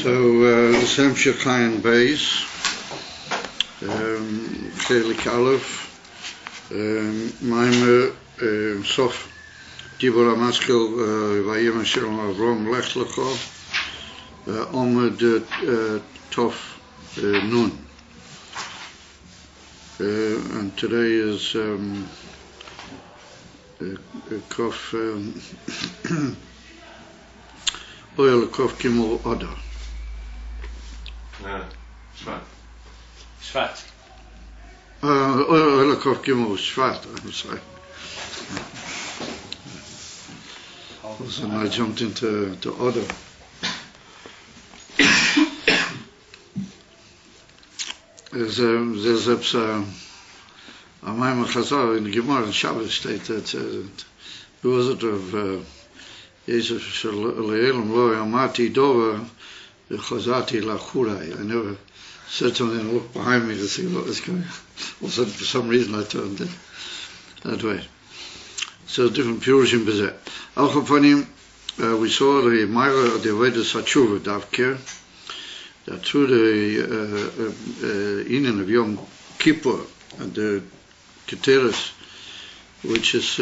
this Hemshech Chayin Beis, Chelik Aleph, Maimer, Sof, Dibur HaMaskil, Vayim Shalom Avrom Lech Lecho, Omed Tov Nun. And today is Kof Oil Kof Gimel Adar. Shvat. Oil Kof Gimel Shvat, I'm sorry. So I jumped into Adar. There's a Maimon Chazal in the Gemara in Shabbos state that who was it of Jesus Le'elam Lo Amati Dover Chazati Lachurai. I never said something and looked behind me to see what was going on. Also, for some reason I turned it that way. So different Purishim Bezeh. Al Chapanim, we saw the Maira of the Avodah Satshuva Davkir, that through the Inyan of Yom Kippur and the Keteris, which is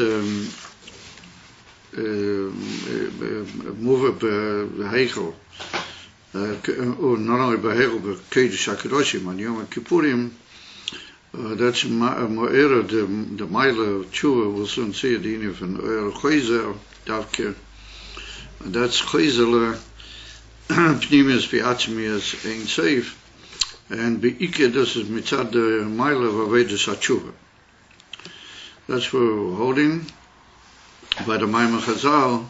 move up Heichel, not only by Heichel but Kodesh HaKadoshim and Yom Kippurim, that's Mo'era, the Maila of Tshuva, we'll soon see it, the Inyan from Oyer Choizer Davkir, and that's Choizer Pnimius V'Atzmius Ein Seif, and Be'ike, this is Mitzad the Maila of Avodah Satshuva. That's what we're holding by the Maimon Chazal,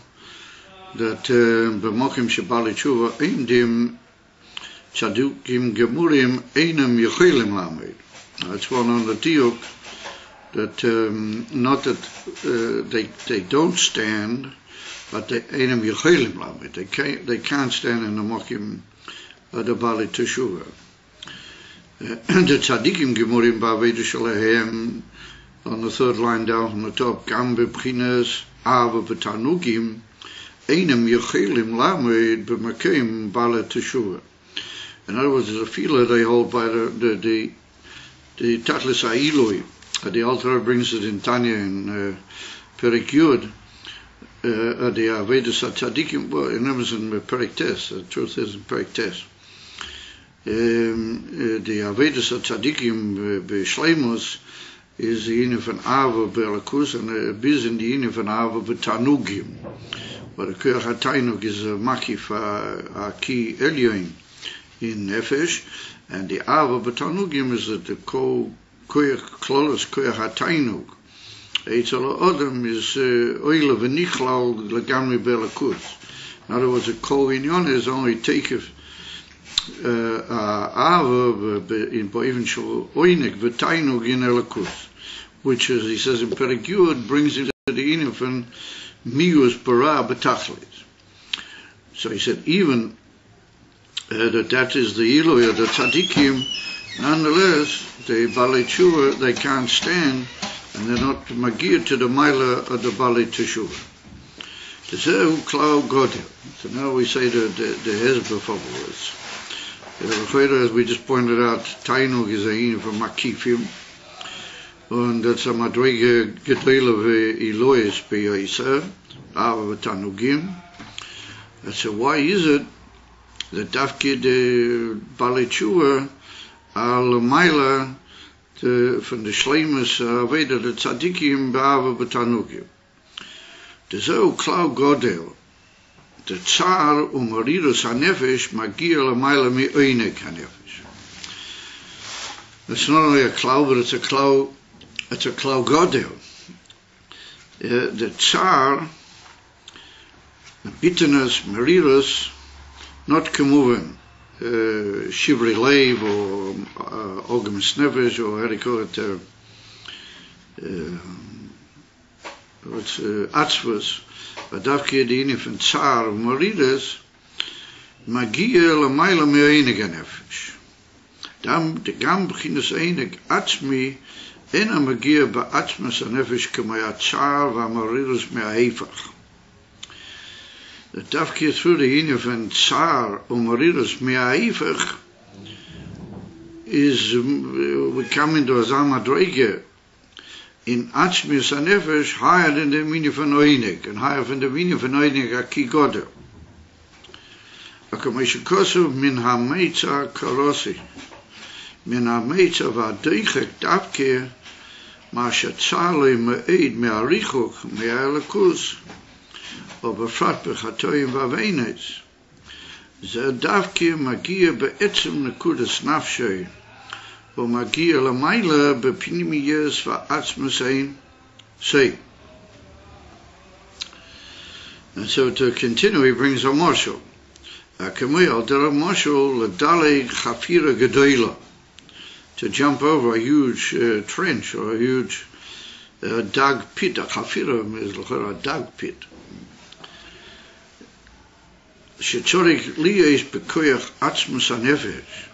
that B'mokim Shebali Tshuva Eindim Tzadukim Gemurim Einem Yechilim Lamed. That's one on the Diuk, that not that they don't stand, but they Einem Yechilim Lamed. They can't stand in the Mokim the Bali Teshuva. The Tzadikim Gemurim Ba'Avodah Shalahem, on the third line down from the top, Gam B'Bchinas Ava B'Tanugim Einem Yechilim Lamed B'Makim Bali Teshuva. In other words, there's a feeler they hold by the Tachlis HaIlui. The Alter brings it in Tanya in Perek Yud. The Avodas HaTzadikim, well, it never is in Perek Tes. The truth is in Perek Tes. The Avodas HaTzadikim B'Shleimus is the Inyan von Ava B'Elakus, and Biz in the Inyan von Ava B'Tanugim. But the Koyach HaTainug is a Makif HaKi Elyoin in Nefesh, and the Ava B'Tanugim is the Koyach Klolos Koyach HaTainug. Eitzel Odom is Oile V'Nichlal L'Gamri B'Elakus. In other words, the Kol Inyon is only Tekev Ava in Boivin Shul Oinik V'Tainug in Elakus, which is, he says in Perek Yud, brings it to the Inyan from Mius Bara B'Tachlis. So he said even that is the Eloi of the Tzadikim, nonetheless, the Bali Tshuva, they can't stand, and they're not magir to the Maila of the Bali Teshuva. Tezehu Klau Godel. So now we say the Hezbollah words. As we just pointed out, Tainug is a Inyan from Makifim, and that's a Madrege Gedele Elois Be'Yisah, Ava Tanugim. So why is it that Dafke the Bali Tshuva al Maila from the Shleimus Aveda the Tzadikim Ba'ava B'Tanugim? Tezehu Klau Godel. The Tsar Umarirus HaNefesh Magia L'Maila Mi'oinek HaNefesh. It's not only a cloud, but it's a cloud Godel. The Tsar, Bitternis, Marirus, not Kemuven, Shivri Leiv or Ogemis Nefesh, or how do you call it, Atzvus, but Davke the Inyan from Tsar Marirus, Magia L'Maila Mi'oinek HaNefesh. Dam de Gam B'Chinas Einek Atzmi Ena Magia Ba'atzmas HaNefesh K'maya Tsar V'Marirus Me'ahefach. the dafke through the inyan van tsar umarirus me'aifach is we come into a zamadrege in Atzmis HaNefesh higher than the Minyan van Oinig, and higher than the Minyan van Oinig Aki Goder. Akameishikosu min ha-meitza karosi. Min ha-meitza v'adoichek davke ma shetzalei me'ed me'arichuk me'alakus o befrat b'chatoyim v'aveinis. Ze davke magia be'etzem nekudas nafshei ומגיע למעלה בפנימיות ועצמוסיין say. And so to continue, he brings a marshal. Kamuyal der marshal ledale chafira gedoila, to jump over a huge trench or a huge dag pit. A chafira is a dag pit. Shetzorik liyes bekoyach atzmus hanefesh.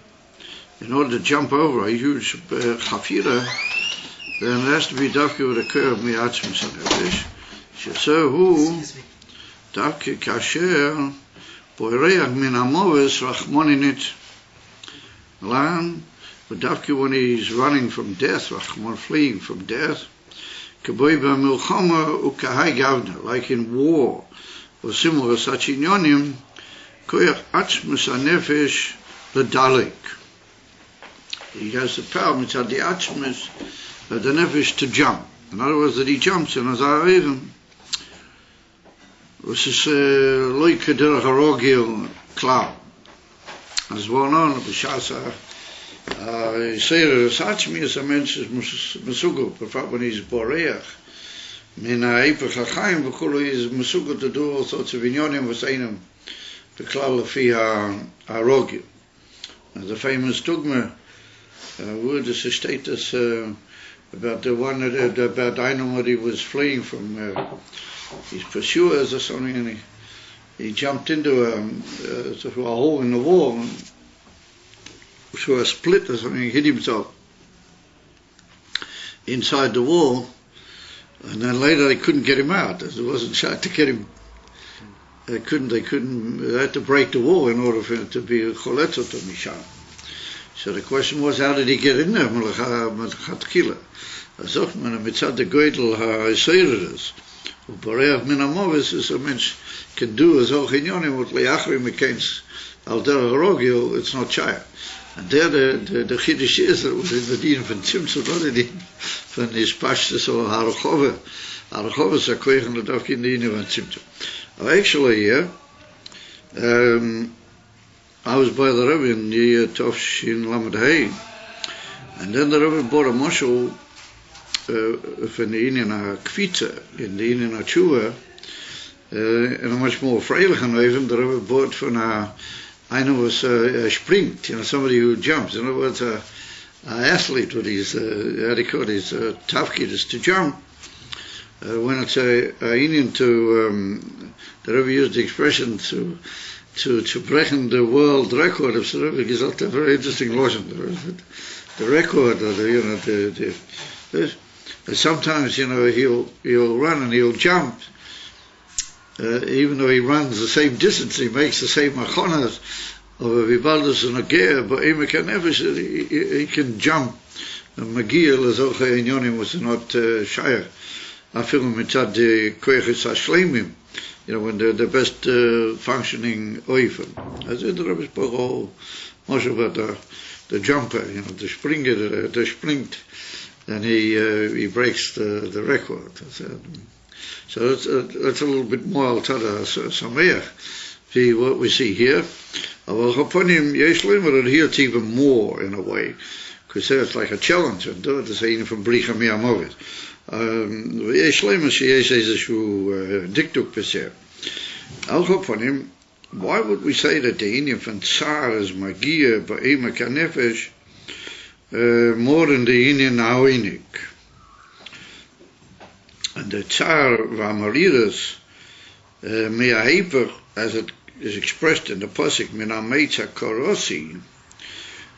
In order to jump over a huge chafira, then it has to be dafke with a curve mi'atzmus hanefesh. Shesehu dafke kasher boireach min hamoves rachmoninit lan, but dafke when he's running from death, rachmon, fleeing from death, k'boi b'milchama u'kahai gavna, like in war or similar such inyonim, koyach atzmus hanefesh ledalik. He has the power, mitzad the atzmus, the nefesh, to jump. In other words, that he jumps, and as I read him, this is loy keder harogil klal. As well known, b'shasa seir atzmi, a mensch is mesugel, but when he's boreach, min ha'ipach ha'chaim, v'kulu is mesugel to do all sorts of inyonim, v'seinim, b'klal lefi ha'rogil. The famous dogma, word is a status about the one that about Einam when he was fleeing from his pursuers or something, and he jumped into a hole in the wall, and through a split or something, he hit himself inside the wall, and then later they couldn't get him out. It wasn't shot to get him. They had to break the wall in order for it to be a choletzot to Misham. So the question was, how did he get in there? Melchatchila. Azok man mitzad the goydel ha'iseiris. U'bareach min hamoves is a mensch can do as auch inyonim with le'achrim against al derech harogil. It's not chaya. And there the chiddush is that within the din von Tzimtzum, not the din von Ispashtus or Harachova. Harachova is a kwegen that ook in the din von Tzimtzum. Actually, yeah. I was by the Rebbe in the Tovshin Lamed Hay, and then the Rebbe bought a marshal from the Inyan HaKvitza, in the Inyan HaTshuva, and a much more freilichen even, the Rebbe bought from einer was springt, somebody who jumps. In other words, an athlete with his, how do you call it, his tafkid is to jump. When it's a Inyan to, the Rebbe used the expression to brechen the world record of Rebbe gesagt, a very interesting lotion. The record, sometimes he'll run and he'll jump, even though he runs the same distance, he makes the same machonas of a vibaldus and a ger, but he can jump. Magil as oche inyonim was not shayach. Afilu mitzad the koyches hashleimim. When they're the best functioning oifen. As in the Rebbe spoke all much about the jumper, the springer, the springt, and he breaks the record. So it's a little bit more al-tada sameach. See what we see here. Aval chaponim yesh lemer, here it's even more in a way, because there it's like a challenge. And to say from bricha mi'amovet. Yesh lemer sheyesh ezeshu diktuk b'ser. Al chaponim, why would we say that the inyan from tsar is magia ba'emak hanefesh more than the inyan ha'oinik? And the tsar v'amaridas me'ahiper, as it is expressed in the pasuk min ha'meitza karosi,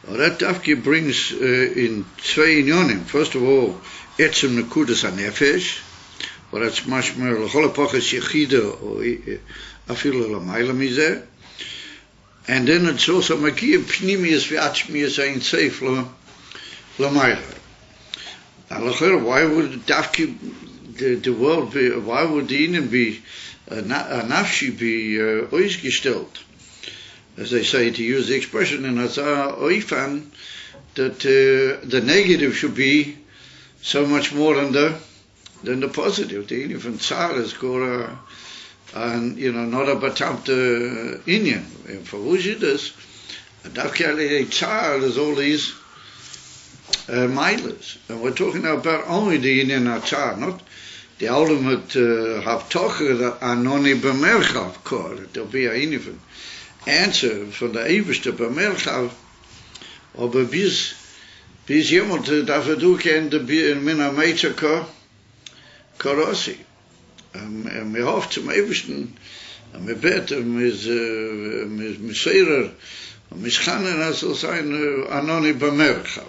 that dafke brings in zwei inyonim. First of all, etzem nekudas hanefesh, but that's much more l'chol hapachas yechida אפילו למעלה מזה. And then it's also מגיע פנימיוס ועצמיוס אין סייף למעלה. Why would the world be, why would the Indian be, nafshi be ausgestellt? As they say, to use the expression in Hazar Oifan, that the negative should be so much more than the positive. The Indian from Tsar is called and not a batamte Indian. And for who is this? Dafkali Tsar is all these milas. And we're talking about only the Indian Tsar, not the ultimate Haftocher that Anoni Bemerchav called. There'll be a Indian answer von der Eberste Bemerchav, aber bis jemand dafür durchgehen, in meiner Mädchen Karossi. Wir hoffen zum Ebersten, wir beten, mit Seirer, mit Schanen, das soll sein Anoni Bemerchav.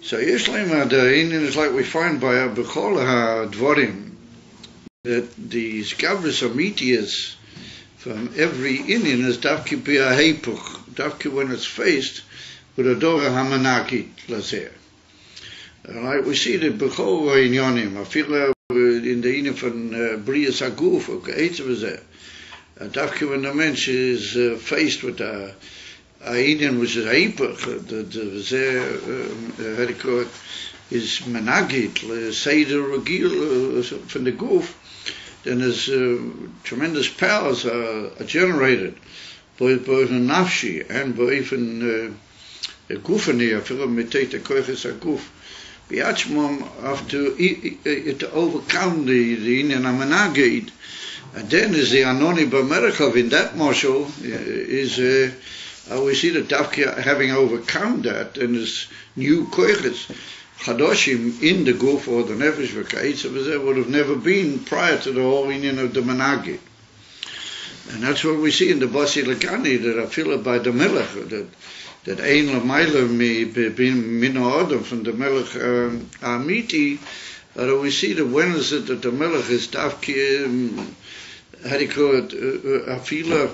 So Yeshlema, the Indian is like we find by Bechol HaDvorim, that the Skabris Amitius from every Indian is Davki Bia Hepuch, Davki when it's faced with a Dora Hamanaki Lazer. Like we see the Bechol Inyonim, I feel in the Indian from Bria Saguf, or Eitzavazer, Davki when the mensch is faced with a Indian which is Hepuch, the how do you call it, is Menagit, Seder Regil from the Guf. Then there's tremendous powers are generated, both in nafshi and both in gufani. I feel we take the koiches aguf. Biachmom have to overcome the Indian Amanagid, and then is the Anoni Bemerchav in that marshal is we see the Davkia having overcome that, and this new koiches. Chadoshim in the Guf or the Nefesh v'Ka'itzav would have never been prior to the whole union of the Menagid. And that's what we see in the Basi Lagani, that I feel by the Melech, that Ein L'mayla min ha'odam from the Melech Amiti, that we see that when is it that the Melech is Davki, how do you call it, Afila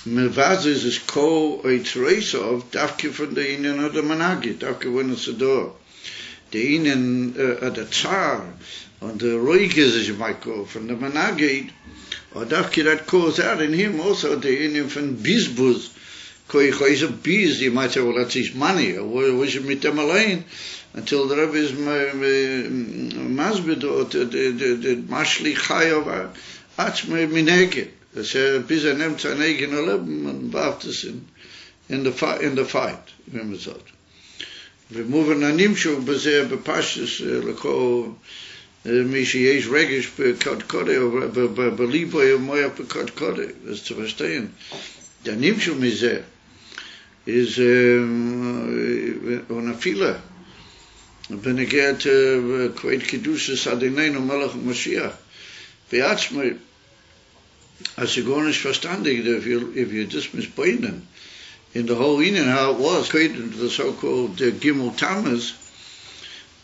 Mevazis is called a Teresa of Davki from the union of the Menagid, Davki when it's the door. The Indian, the Tsar, and the Roiges, as you might call, from the Menagid, or Davki that calls out in him also the Indian from Bizbuz, Koichois of Biz, you might say, well, that's his money, or was it mit them alone, until the Rebbe is Masbid, or the Mashli Chayov, Atzme Mineged, that's Biz and Em Tzanegin Oleb, and Baftis in the fight, remember that. ומובן הנמשוך בזה בפשטס לכל מי שיש רגש בקוד קודי או בליבו ימויה בקוד קודי, אז to verstehen. Der נמשוך מזה is ונפילה בנגיע כבד קידושס אדיננו מלך ומשיח בעצמי as you go nicht verstandig if you just misbeinen in the whole Indian, how it was created the so-called Gimel Tammuz,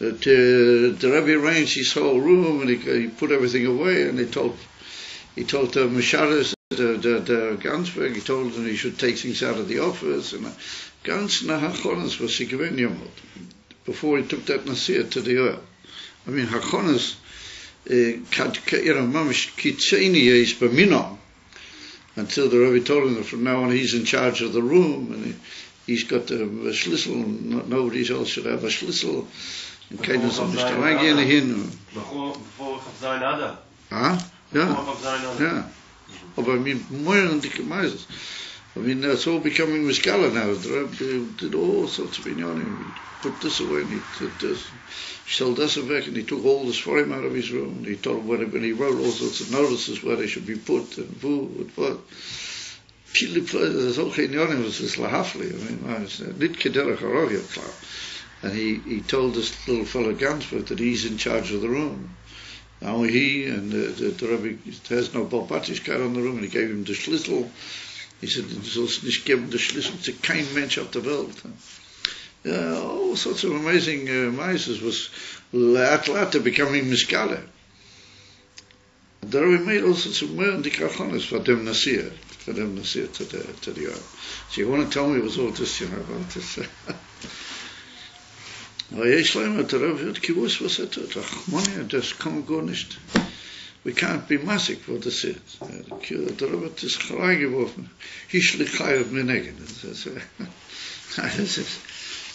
that the Rebbe arranged his whole room and he put everything away, and he told the Mesharis, the Gansberg, he told him he should take things out of the office, and ganz nach Hachonas was he given before he took that Nasir to the oil. I mean, Hachonas, mamish kitzeni is b'minom, until the Rebbe told him that from now on he's in charge of the room, and he's got a schlüssel, nobody else should have a schlüssel. In keines of the Stein hin. Bevor sein Ada. Ah? Yeah. But I mean, more than the Gemaises. I mean, that's all becoming Miskala now. The Rebbe did all sorts of inyanim. He put this away, and he did this. Sold this back, and he took all this for him out of his room, and he told him when he wrote all sorts of notices where they should be put, and who, and what. There's all inyanim, was this lahafli. I mean, it's not kederach harovia. And he told this little fellow Gansberg that he's in charge of the room. Now he and the Rebbe has no Balbatishkeit on the room, and he gave him the schlüssel. He said, "Du sollst nicht geben the schlüssel zu kein Mensch auf der Welt." All sorts of amazing mices was later becoming miskale. The Rebbe made all sorts of more dikachonis for them Nasir to the earth. So you want to tell me it was all just, about this? ויש להם את הרב את כיבוס וסתות, החמוניה, das kann gar nicht. We can't be massig for the sit. Der Rebbe hat es reingeworfen. Hischlich chayav menegen.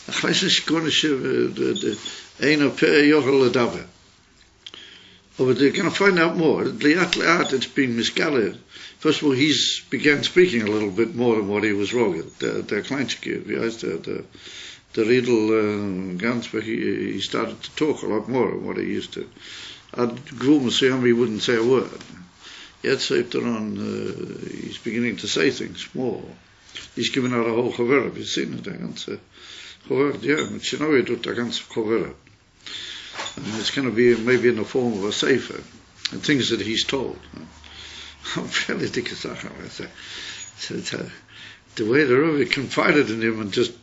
Ich weiß nicht gar nicht, einer per Jochel Ledabbe. But they're going to find out more. It's been misguided. First of all, he's began speaking a little bit more than what he was wrong. The Kleinschke, the Riedel Gansberg, he started to talk a lot more than what he used to. At Grumasiam, he wouldn't say a word. Yet, he's beginning to say things more. He's given out a whole Chaverab. You've seen it, Chaverab, yeah, but he did a ganze Chaverab. And it's going to be maybe in the form of a sefer, and things that he's told. I'm fairly dick as the way the Rebbe confided in him and just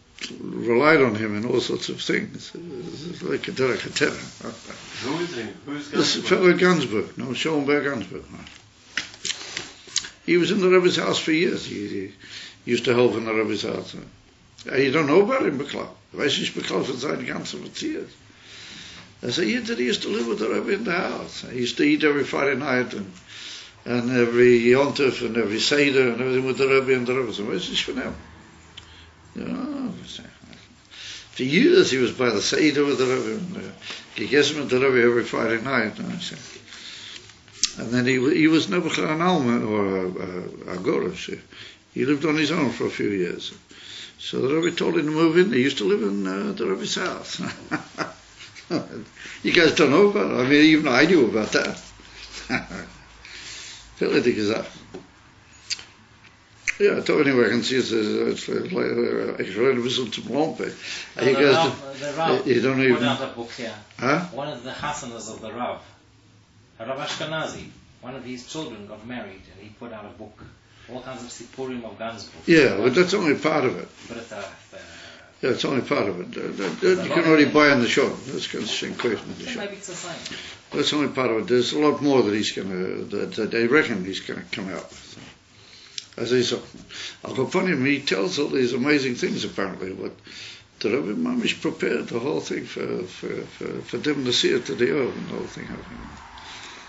relied on him in all sorts of things. It's like a terror. Who is he? Who's This fellow Gansberg, Schoenberg Gansberg. He was in the Rebbe's house for years. He used to help in the Rebbe's house. You don't know about him, Beklau. Weiß nicht Beklau von seinen ganzen Beziehungen. I said, he used to live with the Rebbe in the house. He used to eat every Friday night and every Yontif and every Seder and everything with the Rebbe and the Rebbe. So where's this for now? For years he was by the Seder with the Rebbe and gegessen with the Rebbe every Friday night. And then he was never an Alma or a Gorish. He lived on his own for a few years. So the Rebbe told him to move in. He used to live in the Rebbe's house. You guys don't know about it. I mean, even I knew about that. Völlig gesagt. Ja, toch anyway, I can see it's like, ik read a whistle to Blompe. The Rav you don't even... put out a book here. Huh? One of the Hasanas of the Rav, Rav Ashkenazi, one of his children got married and he put out a book. All kinds of Sipurim of Gansburg. Yeah, but that's only part of it. But it's yeah, it's only part of it. You can already buy on the show. That's going to sing question in the show. Maybe it's the same. That's only part of it. There's a lot more that he's going to, that they reckon he's going to come out with. As I said, upon him, he tells all these amazing things apparently. But the Rebbe Mamish prepared the whole thing for them to see it to the earth and the whole thing.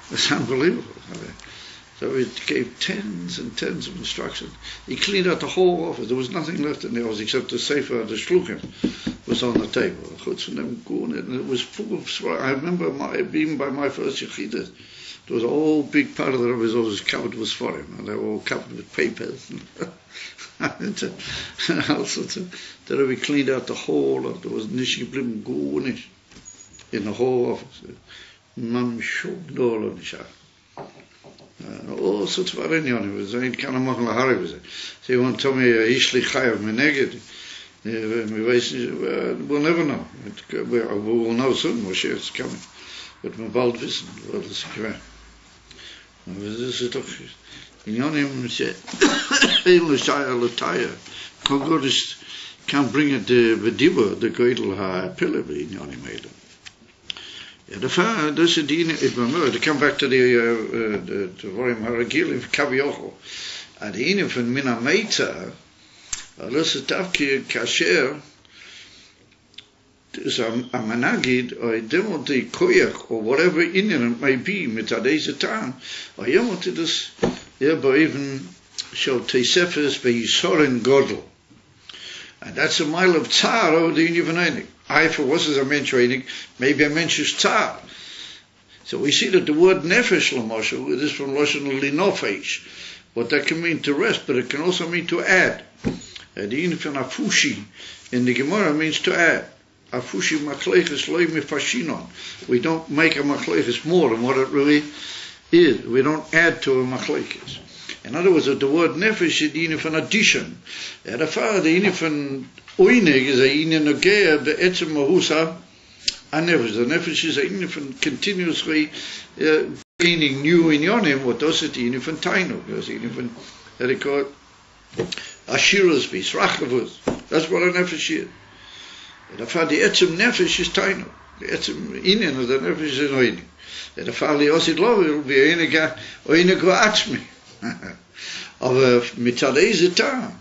It's unbelievable. So he gave tens and tens of instructions. He cleaned out the whole office. There was nothing left in the office except the sefer, the shluchim was on the table. And it was full of. I remember being by my first yechida. There was a whole big part of the Rebbe's office covered with svarim, and they were all covered with papers. And all sorts of. The Rebbe cleaned out the whole. There was nishiblim gunish in the whole office. Mam shog dolo nishar. All sorts of arrangements. It was ain't kind of machen lahari with it. So you want to tell me ishli chayav meneged? We'll never know. We will know soon. Moshe is coming, but we bald wissen, what is coming. Das ist doch Inyonim se el shaya lataya. Kogorish can bring it the vediva the goidel ha pillar Inyonim made. Ja, dus die, ik ben mooi, ik come back to the Vorim Haragilim Kaviochel. En de ene van Minameta, dus het afkeer kasher, dus a managid, or demo de koyach, or whatever in it may be, met deze taan, or je moet dus, ja, bij even, zo Tesefes, bij Yisoren Godel. And that's a mile of tzar over the Indian Venening. I, for what is a mentioning, maybe I mention tzar. So we see that the word nefesh l'moshe is from Lashon linofesh. What that can mean to rest, but it can also mean to add. The infant afushi in the Gemara means to add. Afushi machleches loy mifashinon. We don't make a machleches more than what it really is. We don't add to a machleches. In other words, the word nefesh is the infant addition. The far the infant oinig is a inyan nogea the etzem mahusa a nefesh. The nefesh is a infant continuously gaining new inyanim. What does it? The infant tainu. Because the infant that it called ashiras be srachavus. That's what a nefesh is. The far the etzem nefesh is tainu. The etzem inyan of the nefesh is oinig. der Fall die Osid Lovil, wie eine Atzmi. Aber mit diese Tag,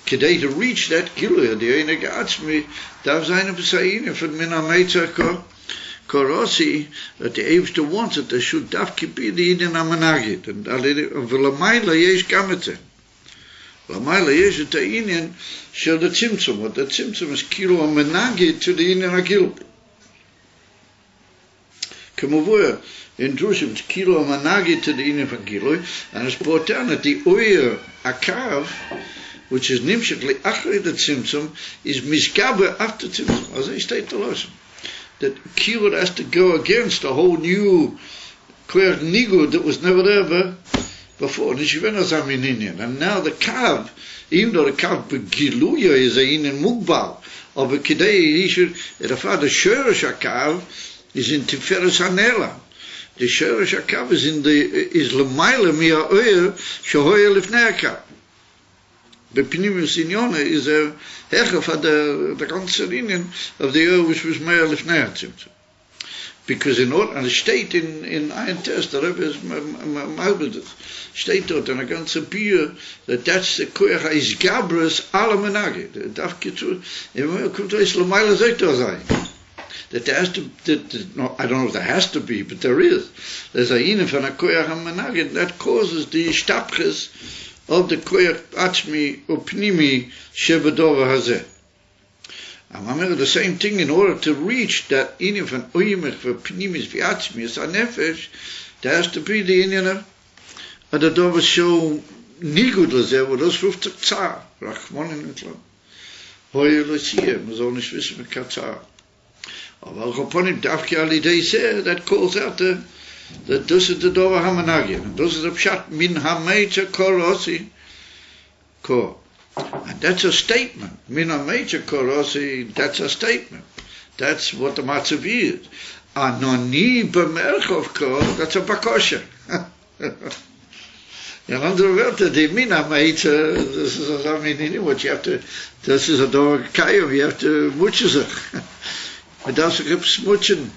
כדי to reach that Gilui, die eine Atzmi, darf sein Besaine von Minameitzer Korosi, that the Eibster wants it, there should dafke be the Indian Amanagit, and Lamaila yesh gamete. Lamaila yesh את העניין של הצמצום, what the Tzimtzum is כאילו המנגית to the Indian Agil. כמובן, in Jerusalem, it's כאילו המנגית to the Indian Agilui, and it's brought down that the Oyer Akav, which is nimshikli achri the Tzimtzum, is mishkaber after Tzimtzum. As I state the lesson, that Kibbutz has to go against a whole new Koyach Nigud that was never there before. And now the Kav, even though the Kav Begiluya is a in Mugbal, or Bekidei, he should, the father Shurish Akav is in Tiferes Hanela. The Shurish Akav is in the, is Lamaila Mia Oyer, Shahoya Lifnei Akav. Bepinimus Inyona is a hechaf of the ganze Linien of the year which was mehr lifnei Tzimtzum. Because in order, and the state in Ein Test, the Rebbe is malbedet, state dort in a ganze Bier, that that's the koyach is Gabras ala menage. Darf kitzur, kommt es Lamaila Sektor sein. That there has to, no, I don't know if there has to be, but there is. There's a ine von a koyach menage, that causes the shtapches of the koyach atzmi upnimi shebedova hazeh. And the same thing, in order to reach that inyan von oyimich for pnimis v'atzmi is a nefesh, there has to be the inyan of the dova show nigud lazeh, wo das ruft sich zah, rachmonin und klar. Hoye l'siyeh, man soll nicht wissen mit katzah. Aber auch upon him, dafke alidei seh, that calls out that this is the Dova Hamanagin, and this is the Pshat min hameitzer korosi ko. And that's a statement. Min hameitzer korosi, that's a statement. That's what the matzav is. Anoni b'merchov ko, that's a bakosha. In andere Wörter, die min hameitzer, this is a meaning, what you have to, this is a Dova Kayim, you have to mutschen sich. Mit das smutschen.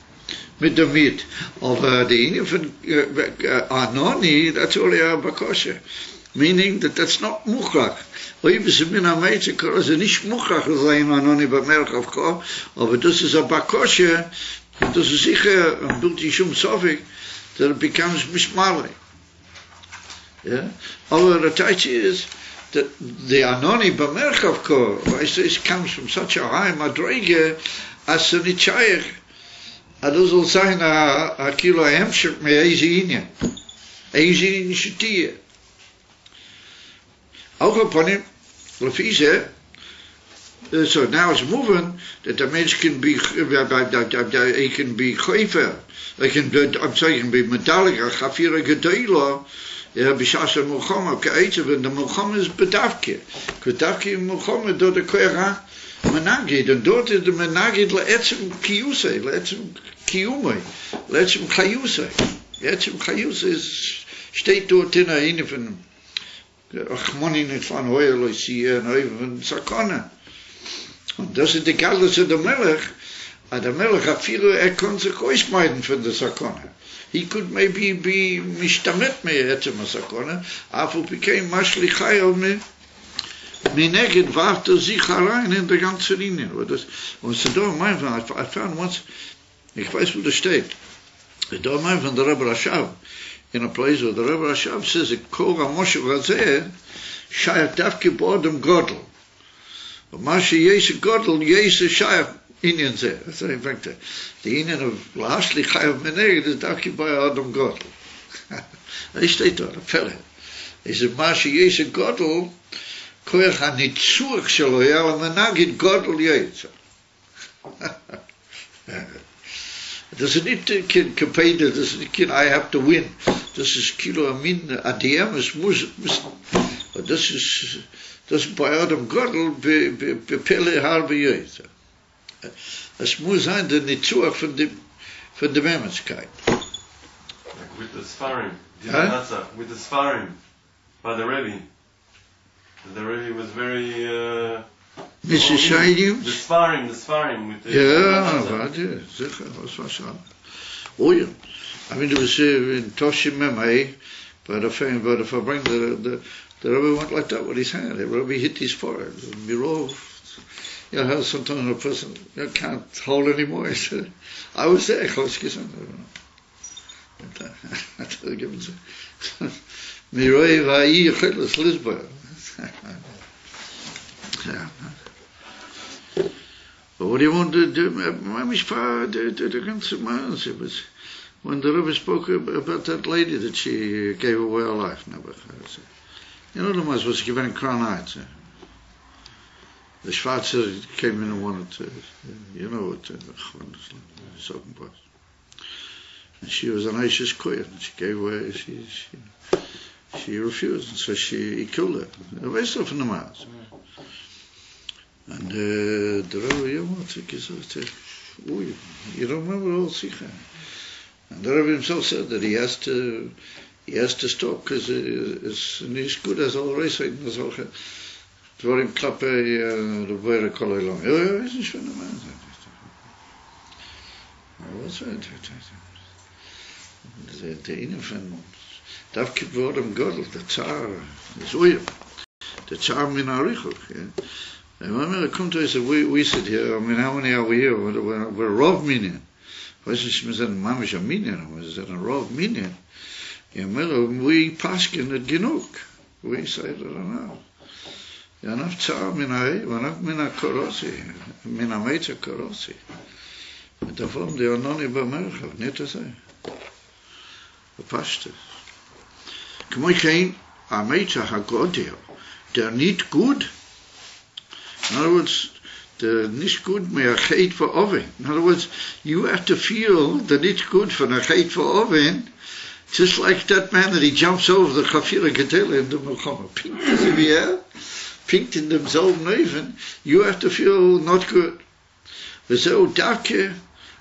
Mit damit, aber die Linie von Anoni, that's only a bakosha, meaning that that's not muchach. Oib is a min hameitzer korosi, nicht muchach sein Anoni b'merchav ko, aber das is a bakosha, das is sicher, and bilti shum sofik, that it becomes mishmale. Yeah? Aber the taich is that the Anoni b'merchav ko, it comes from such a high madrege, as a nichayach, dat zal zijn a kilo hemshek met deze initiatief. Ook op hem, Lefise, so now it's moving that the mens can be, he can be gever, I'm saying, can be metallic, gafira gedeila, bishasa Muhammad, keitze, when the Muhammad is bedavke. Bedavke Muhammad door de koera menagid, and dort is the menagid leetzem kiyuse, leetzem kiyumei, leetzem chayuse. Leetzem chayuse is, steht dort in eine von Achmonin nicht van Hoyer loisier en even van Sakone. Und das ist die Galus der Melech. Der Melech hat viele, kon sich ausmeiden von der Sakone. He could maybe be mishtamet me etzem Sakone, aber became mashlichai of me. Mineged warf sich allein in der ganze Linie. Und so da mein von, I found once, ich weiß wo das steht, da mein von der Rebbe Rashav, in a place where the Rebbe Rashav says, Kora Moshe Razeh, Shayach Davke Bodem Godel. Mashe Yese Godel, Yese Shayach Inyan Zeh. That's in fact, the Inyan of Lahashli Chayav Meneged is Davke by Adam Godel. He steht da, a fella. He said, Mashe Yese Godel, Koyach HaNitzurch Shelo Yala Menagid Godel Yetzer. Das ist nicht Kapede, das ist nicht I have to win. Das ist Kilo Amin, ADM, es muss, das ist bei Adam Gordel, Pele halbe Jöte. Es muss sein, der Nitzuach von der Menschlichkeit. Like with the Sfarim, with the Sfarim, by the Rebbe. The Rebbe was very... Mrs. Shaidim? The Sfarim with the... Ja, warte, sicher, was war schon? Oh ja. I mean, it was in Toshim Memei, but if I bring the Rebbe went like that with his hand. The Rebbe hit his forehead. Mirov, you know how sometimes a person can't hold anymore. He said, I was there, Choskisan. Miroi Va'i Yecheles Lisboa. But what do you want to do? When the Rebbe spoke about that lady that she gave away her life, you know, the Mas was given Crown Heights. The Schwarzer came in and wanted to, you know what, and she was an Aisha's queen. She gave away, she refused, and so he killed her. The rest of the Mas. And the Rebbe, you don't remember all Sikha. And the Rebbe himself said that he has to stop, because it's not good as all racing as all dvorim klape the boyer koloilom. It's not schön, man. Was it? The inner von darf geworden Gott, der Zar, so the Zar min Arichok. And when we come to us, we sit here. I mean, how many are we here? We're Rov Minyan. Was ist mit seinem Mamisch am Minyan? Was ist ein Rov Minyan? Ja, we paskin it genug. We say it enough. Enough Tsar min enough min Korosi, min Meitzer Korosi. Mit der Form, die Anoni Bamerchav, nicht zu sagen. Verpasst es. כמו כן, Meitzer HaGodio, der nicht gut. In other words, the nicht gut mehr Chet for Oven. In other words, you have to feel the nicht gut for the Chet for Oven, just like that man that he jumps over the Chafira Gedele in the Melchama. Pinked in themselves even, you have to feel not good. V'zeu davke,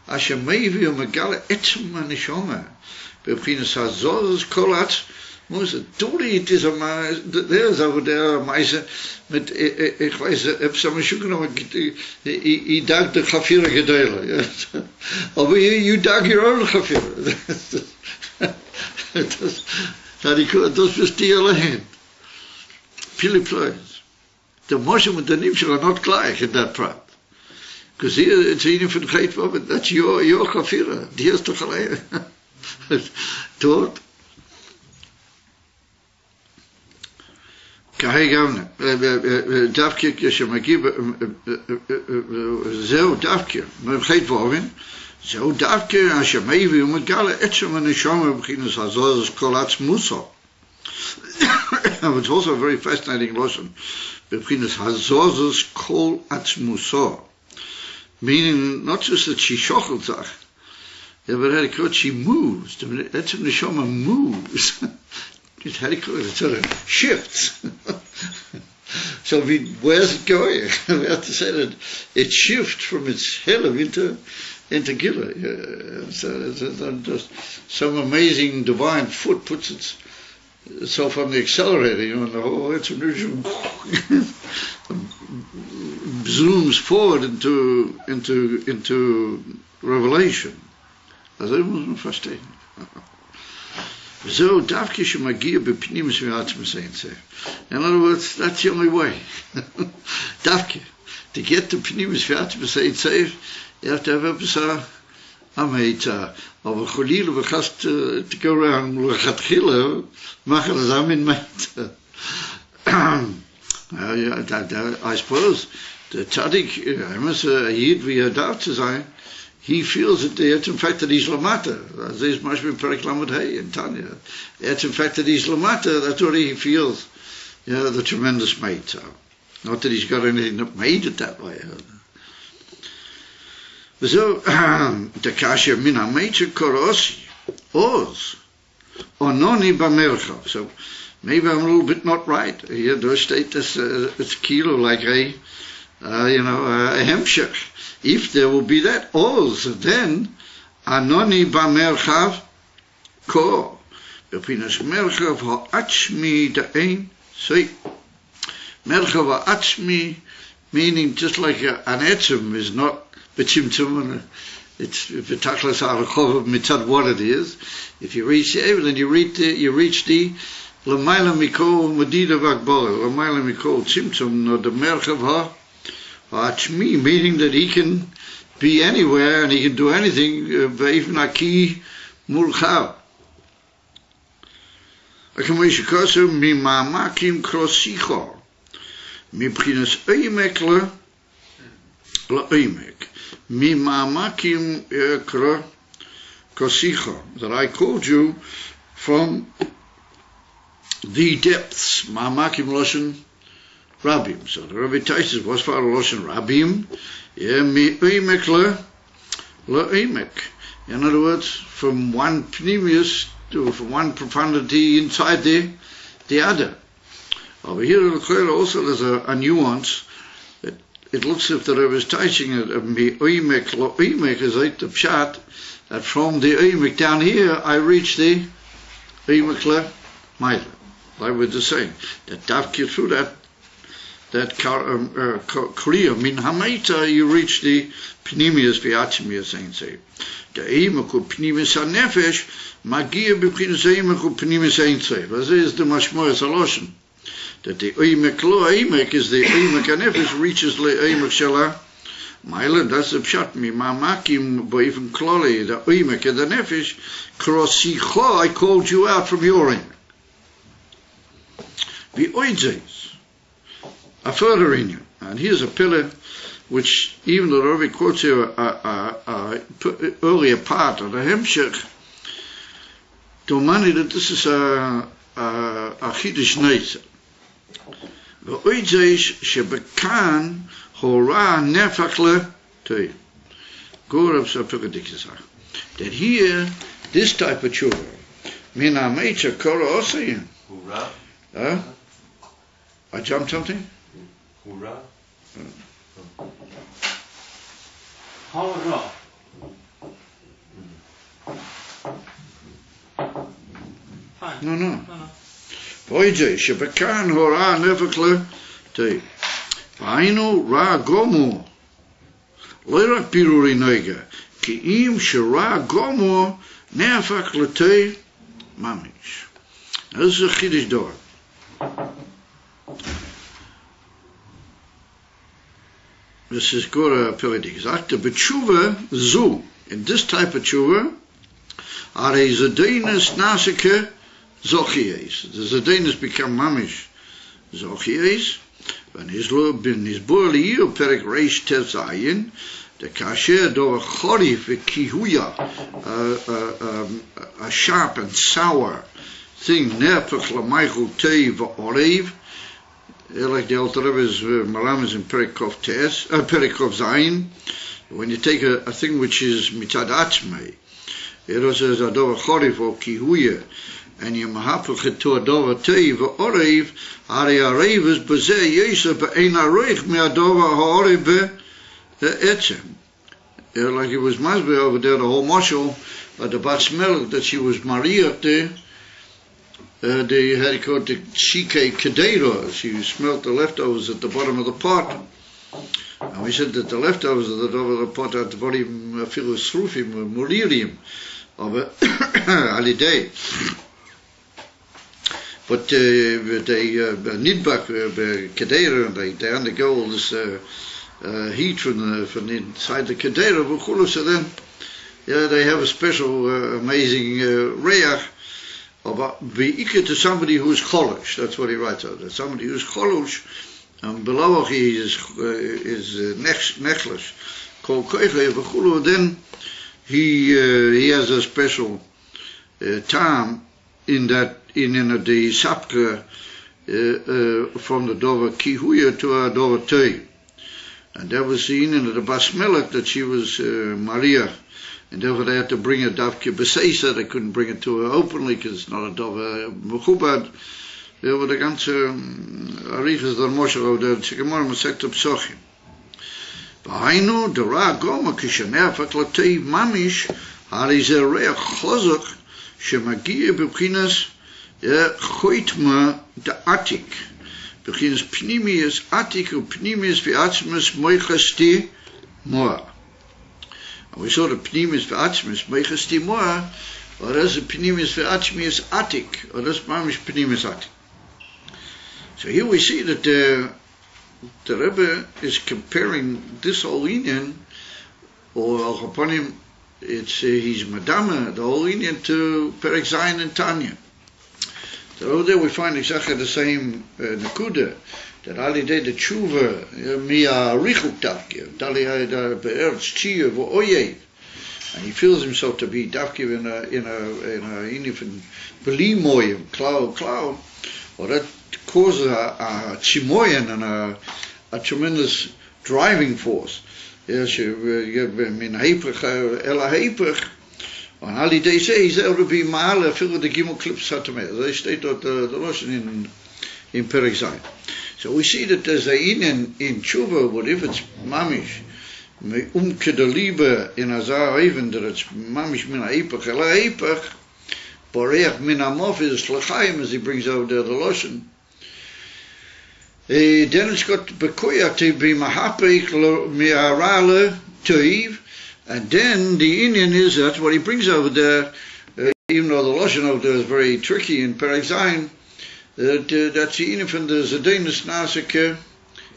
asher meivi u'megala etzem ha'nishoma, b'pchinas hazozes kolatz, Mose, Tori, it is there's over there, Meise, mit, ich weiß, hab so mal schon genommen, ich dag the Chafira Gedele, aber you dag your own Chafira. Das bist die allein. Viele Pläuze. The Moshe and the Nimshel are not gleich in that part. Because here it's even from Chet Vobet, that's your Chafira. Die ist doch allein. Dort. Kahei Gavne. Davke, Yeshemagi, Zeu Davke. Chet Vobet. Zeu Davke, Hashemeivi, Umegala, Etzem and Neshama, B'chinas Hazozes Kolatz Muso. It's also a very fascinating lesson. B'chinas Hazozes Kol Atzmuso. Meaning, not just that she shochelt zach, but she moves. The Etzem Neshama moves. It sort of shifts. So where's it going? We have to say that it shifts from its Helev into Gila. So just some amazing divine foot puts itself on the accelerator, and the whole Etzem zooms forward into revelation. As I was verstehen. So, davke shemagia bepnimis v'atzmasein. In other words, that's the only way. Davke, to get to pnimis v'atzmasein, you have to have a pesach ameita. Aber cholila v'chast to go around l'chatchila, machen es amin meita. I suppose the tzaddik, I must say, Yid v'yadav to sein, he feels that the in fact that he's lamata. There's much been Periklamet Hay in Tanya. It's in fact that he's lamata. That's what he feels. The tremendous mate. Not that he's got anything that made it that way. So the kasher min hameitzer korosi oz ononi b'merchav. So maybe I'm a little bit not right. Here does state this it's kilo like a hemshech. If there will be that oz, then anoni b'merchav ko b'pinas merchav ha'atzmi da'ein say merchav ha'atzmi, meaning just like an etzem is not b'tzimtzum it's v'tachlas ha'archov mitzad what it is. If you reach the then you reach the l'mayla mikol medida v'akbora, l'mayla mikol tzimtzum no the merchav ha'achmi, meaning that he can be anywhere and he can do anything. Ve'ifn aki mulchav. כמו שכתוב ממעמקים קרוסיכו מבחינת עמק לעמק ממעמקים קרוסיכו, that I called you from the depths. מעמקים לושן רבים. So the Rabbi Taisus was for לושן רבים, מעמק לעמק. In other words, from one pneumius from one profundity inside the other. Over here in the also there's a nuance that it looks as if the Rebbe is teaching it oimek lo oimek is like the pshat that from the oimek down here I reach the oimek le maila. Like we're just saying that davkir through that clear min hamaita you reach the pnimius v'atzmius say. The oimek u pnimius hanefesh magia b'pchinas oimek u pnimius ein tzei. This is the mashmoyas haloshen. That the oimek lo oimek is the oimek hanefesh reaches le oimek shala maila. That's the pshat mi mamakim boifen kloli the oimek and the nefesh krosicho. I called you out from your oimek. V'oidzes a further in you, and here's a pillar which even the Rebbe quotes here earlier part of the Hemshech. Domani that this is a Chiddush Neitzer. V'oidzes shebekan hora nefach le Gorab Sapukadikisach. That here, this type of tshuva, min ha'meitzer kora osayin. I jumped something? Hurrah. Hurrah. Fine. No. Oije, shebekan hora nefakle te. Vainu ra gomu. Lerak piruri noiga. Ki im shera gomu nefakle te mamish. This is a Chiddush door. This is Gora Pelidik. Zakta b'tshuva zu. In this type of tshuva, are zedenis nasike zochies. The zedenis become mamish zochies. When his lo bin his boili u perik reish tezayin, the kasher do a chorif kihuya, a sharp and sour thing nepach lamaychul tei v'orev. Like the Alter Rebbe's Maram is in Perikov Tes, Perikov Zayin. When you take a thing which is mitad atzmei, it also says adova chorif or kihuya, and you mahapach it to adova tei v'orev, ari arev is b'zeh yesa b'ein areich mi adova ha'orev be'etzem. Like it was Masbe over there, the whole marshal, the Bat Melech, that she was Maria there. They had called the Shike Kedera. She smelt the leftovers at the bottom of the pot. And we said that the leftovers at the bottom of the pot at the bottom filu srufim, muririum, of Alidei. But they nidbak Kedera, they undergo all this heat from inside the Kedera. So then, they have a special amazing reach. But to somebody who is cholosh, that's what he writes out. Somebody who is cholosh, and below he is nechlish, called koiche v'chulu. Then he has a special time in that in the sapka from the dover kihuya to a dover tei, and that was seen in the Bas Melech that she was Maria. And therefore they had to bring a davke b'seisa. They couldn't bring it to her openly because it's not a dove mechubad. There were the ganze arichas der Moshe over there. Tzigimor Masechta Psochim. V'hainu dera goma kishanei faklatei mamish hari ze reach chozok shemagia b'chinas choitma da'atik b'chinas pnimius atik u pnimius v'atzmus moichasti moa. And we saw the Pnimis V'Atzmis, Meiches Timoa, or that's the Pnimis V'Atzmis Atik, or that's Mamish Pnimis Atik. So here we see that the Rebbe is comparing this whole Inyan, or upon him, it's his Madama, the whole Inyan, to Perek Zayin and Tanya. So over there we find exactly the same Nakuda, that Ali did the Tshuva, Mia Richuk Davke, Dali Be'erz Tziyah V'Oyev, and he feels himself to be Davke in a Beli Moyim, Klau, or that causes a Tzimoyen and a tremendous driving force. Yes, min Heipach, Ela Heipach, and Ali they say he's able to be Ma'ala, fill the Gimel Clips Satameh. They state that the Lashon in Perek Zayin. So we see that there's a in Tshuva, but if it's Mamish, Umke Liebe in Azar even that it's Mamish min Heipach, Ela Heipach, Boreach min Amof is L'chaim, as he brings over there the Lashon. Then it's got Bekoya to be Mahapik Mi'arale Toiv, and then the Indian is that what he brings over there, even though the Lashon over there is very tricky in Perek Zayin, that's the Indian from the Zedenis Nasike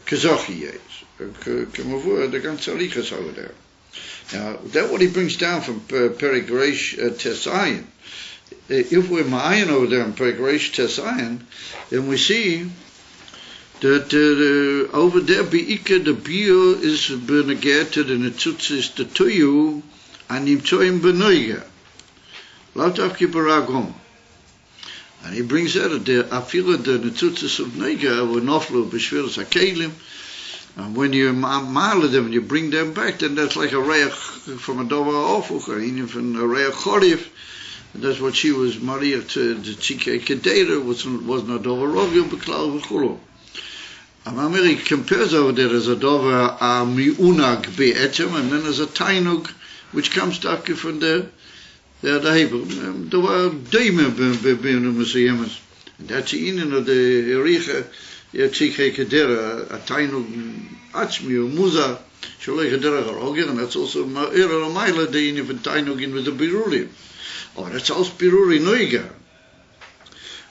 Kazachi Kemavur, the Ganzalichas over there. Now, that's what he brings down from Perek Reish Tesayin. If we're Ma'ayin over there in Perek Reish Tesayin, then we see that over there Be'ika the Bio is benegated and it is the Toyu and Nimtsoim Benoiga. Lautavki Baragom. And he brings out that the Afila the Netzutzis of Neiga were Noflu B'Shviras HaKelim. And when you ma'ala them and you bring them back, then that's like a Reach from a Dover Ofuch, even from a Reach Chorif. And that's what she was Maria to the Tzike Kedera, wasn't a Dover Rovio, but Klau V'Chulu. He compares over there as a dover a mi'unag be'etzem, and then as a tainug, which comes to from the Hebrew. There were daime be'museums. And that's the Indian of the Ericha, Tzike Kedera, a tainug atzmi, or muza, sholei Kedera Garogir, and that's also Ma'ira Ramaila, the Indian of tainug in with the Birurim. Oh, that's also Biruri Noiga.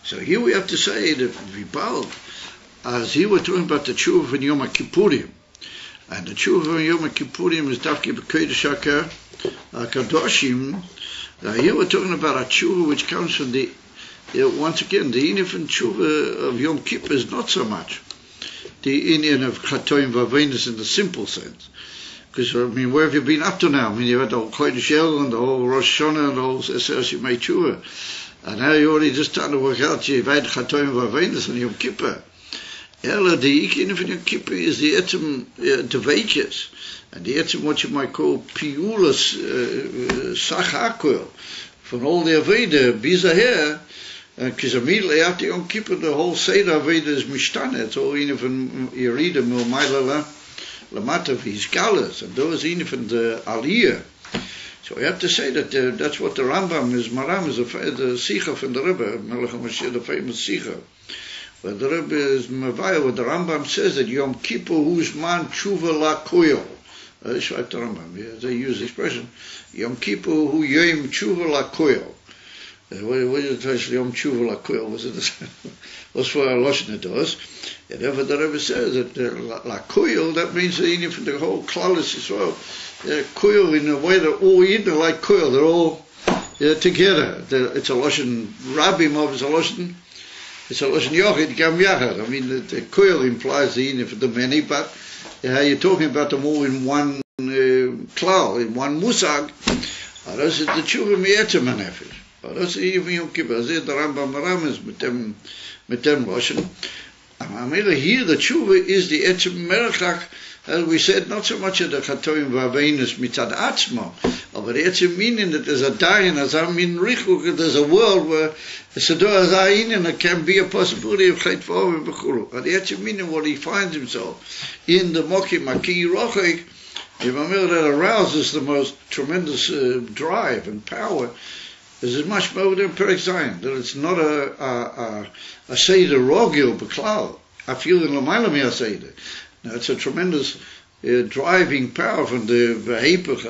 So here we have to say that Vibal, as he was talking about the Tshuva from Yom Kippurim, and the Tshuva from Yom Kippurim is Dafki B'Kodesh HaKadoshim. Here we're talking about a Tshuva which comes from the, once again, the Indian Tshuva of Yom Kippur is not so much the Indian of Chatoim Vavenis in the simple sense. Because, I mean, where have you been up to now? I mean, you had the whole Kodesh El and the whole Rosh Hashanah and the whole Eser Shemei Tshuva. And now you're already just trying to work out, you've had Chatoim Vavenis on Yom Kippur. Ella, the Ikin of Yom Kippur is the Etzem Devekes, and the Etzem what you might call Piulas Sachakel, from all the Aveda, Bizahir, because immediately after Yom Kippur, the whole Seder Aveda is Mishtana, it's all in from Yerida, Milmaila, Lamata, his Galas, and those in from the Aliyah. So we have to say that that's what the Rambam is, Maram is the Sikha from the Rebbe, Melech HaMashiach, the famous Sikha. But the Rebbe is Mavaya, what the Rambam says that Yom Kippur who's man tshuva la koyel. They schreibt the Rambam, they use the expression Yom Kippur hu yom tshuva la koyel. What is it? Yom tshuva la koyel? Was for a Lashon it was. And therefore the Rebbe says that la koyel, that means that from the whole Klaus as well. Koyel in a way that all Yidden like koyel, they're all together. It's a Lashon Rabbim of it's a Lashon. It's a Lashon Yochid Gam Yachad. I mean, the koyel implies the Indian for the many, but you're talking about them all in one klal, in one musag. That's the tshuva mi'etzem hanefesh. That's even Yom Kippur. That's the Rambam Rames mit dem Lashon. Here the tshuva is the etzem merachach. As we said, not so much at the Chatoim Vavenis mitzad atzmo, but it's a meaning that there's a dayan, as I mean, there's a world where it's a do'azayin, and it can be a possibility of chait v'over b'chulu. And it's a meaning what he finds himself in the Moki Maki Rochek, that arouses the most tremendous drive and power. There's much more than Perek Zayin, that it's not a Seder Rogil B'klal, I feel in L'mayla mi a Seder. Now, it's a tremendous driving power from the Hepech,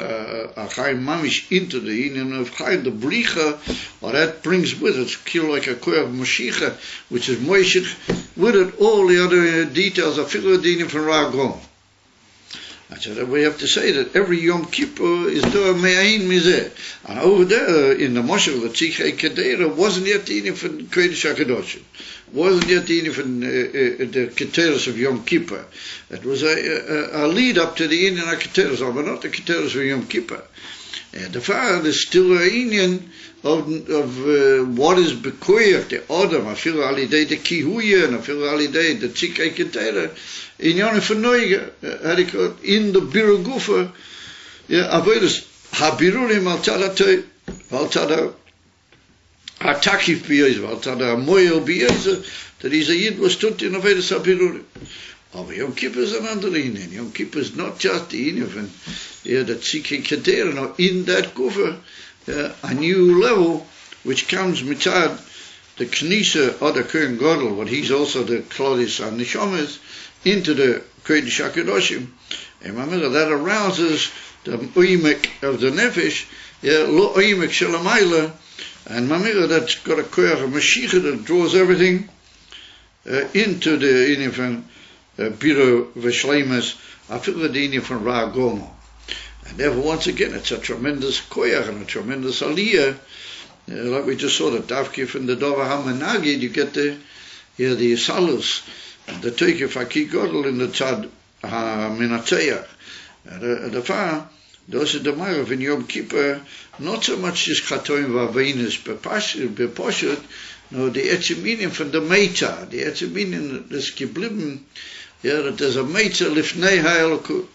Chaim Mamish into the Inyan of Chaim, the Bricha, or that brings with it, kill like a Koyach Moshiach, which is Moishech, with it all the other details of Philadini from Ragom. I said, we have to say that every Yom Kippur is doa me'ain mizeh. And over there, in the Moshel, the Tzichei Kedera, wasn't yet the Inyan from Kodesh HaKadoshim. Wasn't yet the Inyan from the Keteros of Yom Kippur. It was a lead up to the Inyan HaKeteros, but not the Keteros of Yom Kippur. And the fact is still an Inyan of what is Bekoyach, the Adam, Afil Alidei, the Kihuya, and Afil Alidei, the Tzichei Kedera, in Yonah Fenoige, in the Biru Gufa, Avodas Habirurim al Tadatoi, al Tada Atakif Biyaz, al Tada Moyel Biyaz, that is a Yid was tut in Avodas Habirurim. Oh, Yom Kippur is another Inyan. Yom Kippur is not just the Inyan of the Tzichei Kedera, no, in that Gufa, a new level which comes mitzad the Knisa or the Kohen Gadol, but he's also the Klodis and Nishomes, into the Kodesh HaKadoshim, and remember that arouses the oimek of the nefesh, lo oimek shelamayla, and remember that's got a koyach of Mashiach that draws everything into the Inyan from Biro Veshleimas, afil the Inyan from Ra Gomo. And therefore, once again, it's a tremendous koyach and a tremendous aliyah, like we just saw the Davki from the Dova HaManagid, you get the Salus, the Teikef HaKi Godel in the Tzad HaMinatzeach. The far, those are the Marav in Yom Kippur, not so much as Chatoim Vavenis Beposhet, no, the Etziminim from the Meita, the Etziminim that's geblieben, that there's a Meita Lifnei HaElokut.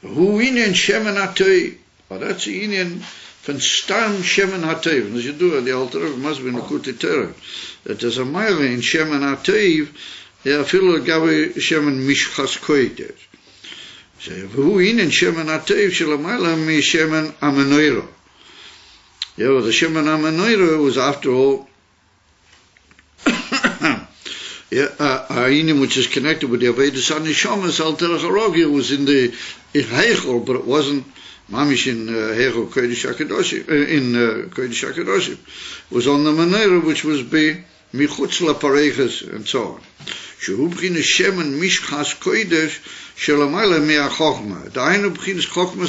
Hu Inyan Shemen HaToi, that's the Inyan von Stam Shemen HaTeiv. And as you do, the Alter Rebbe must be in the Kuti Torah, that there's a mile in Shemen HaTeiv, אפילו לגבי שמן משחס קוידש. והוא עניין שמן הטייב של המעלה משמן המנוירו. The Shemen HaMenorah was, after all, a which is connected with the Avodas HaNeshamas al Derech HaRogel, was in the Heichel, but it wasn't Mamish in Heichel Kodesh HaKadoshim, in Kodesh HaKadoshim. It was on the Menorah, which was be Michutz LaPareches, and so on. שהוא בחינת שמן משחס קודש של המעלה מהחוכמה. דהיינו בחינת חוכמה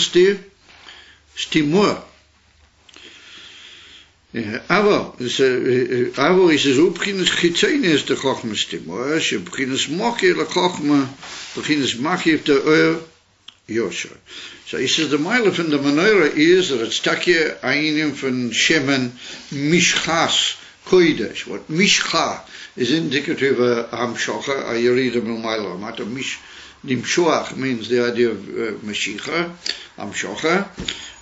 סתימור. אבל is ook beginnen gitzenius de chokma stimo, als je beginnen mokje de chokma, beginnen makje de oor yosher. So he says the mile van de menorah is that het stakje een van shemen mishchas koidesh. What mishcha is indicative of hamshocha, a yerida milmaila. Matter mish nimshoach means the idea of mashicha, hamshocha.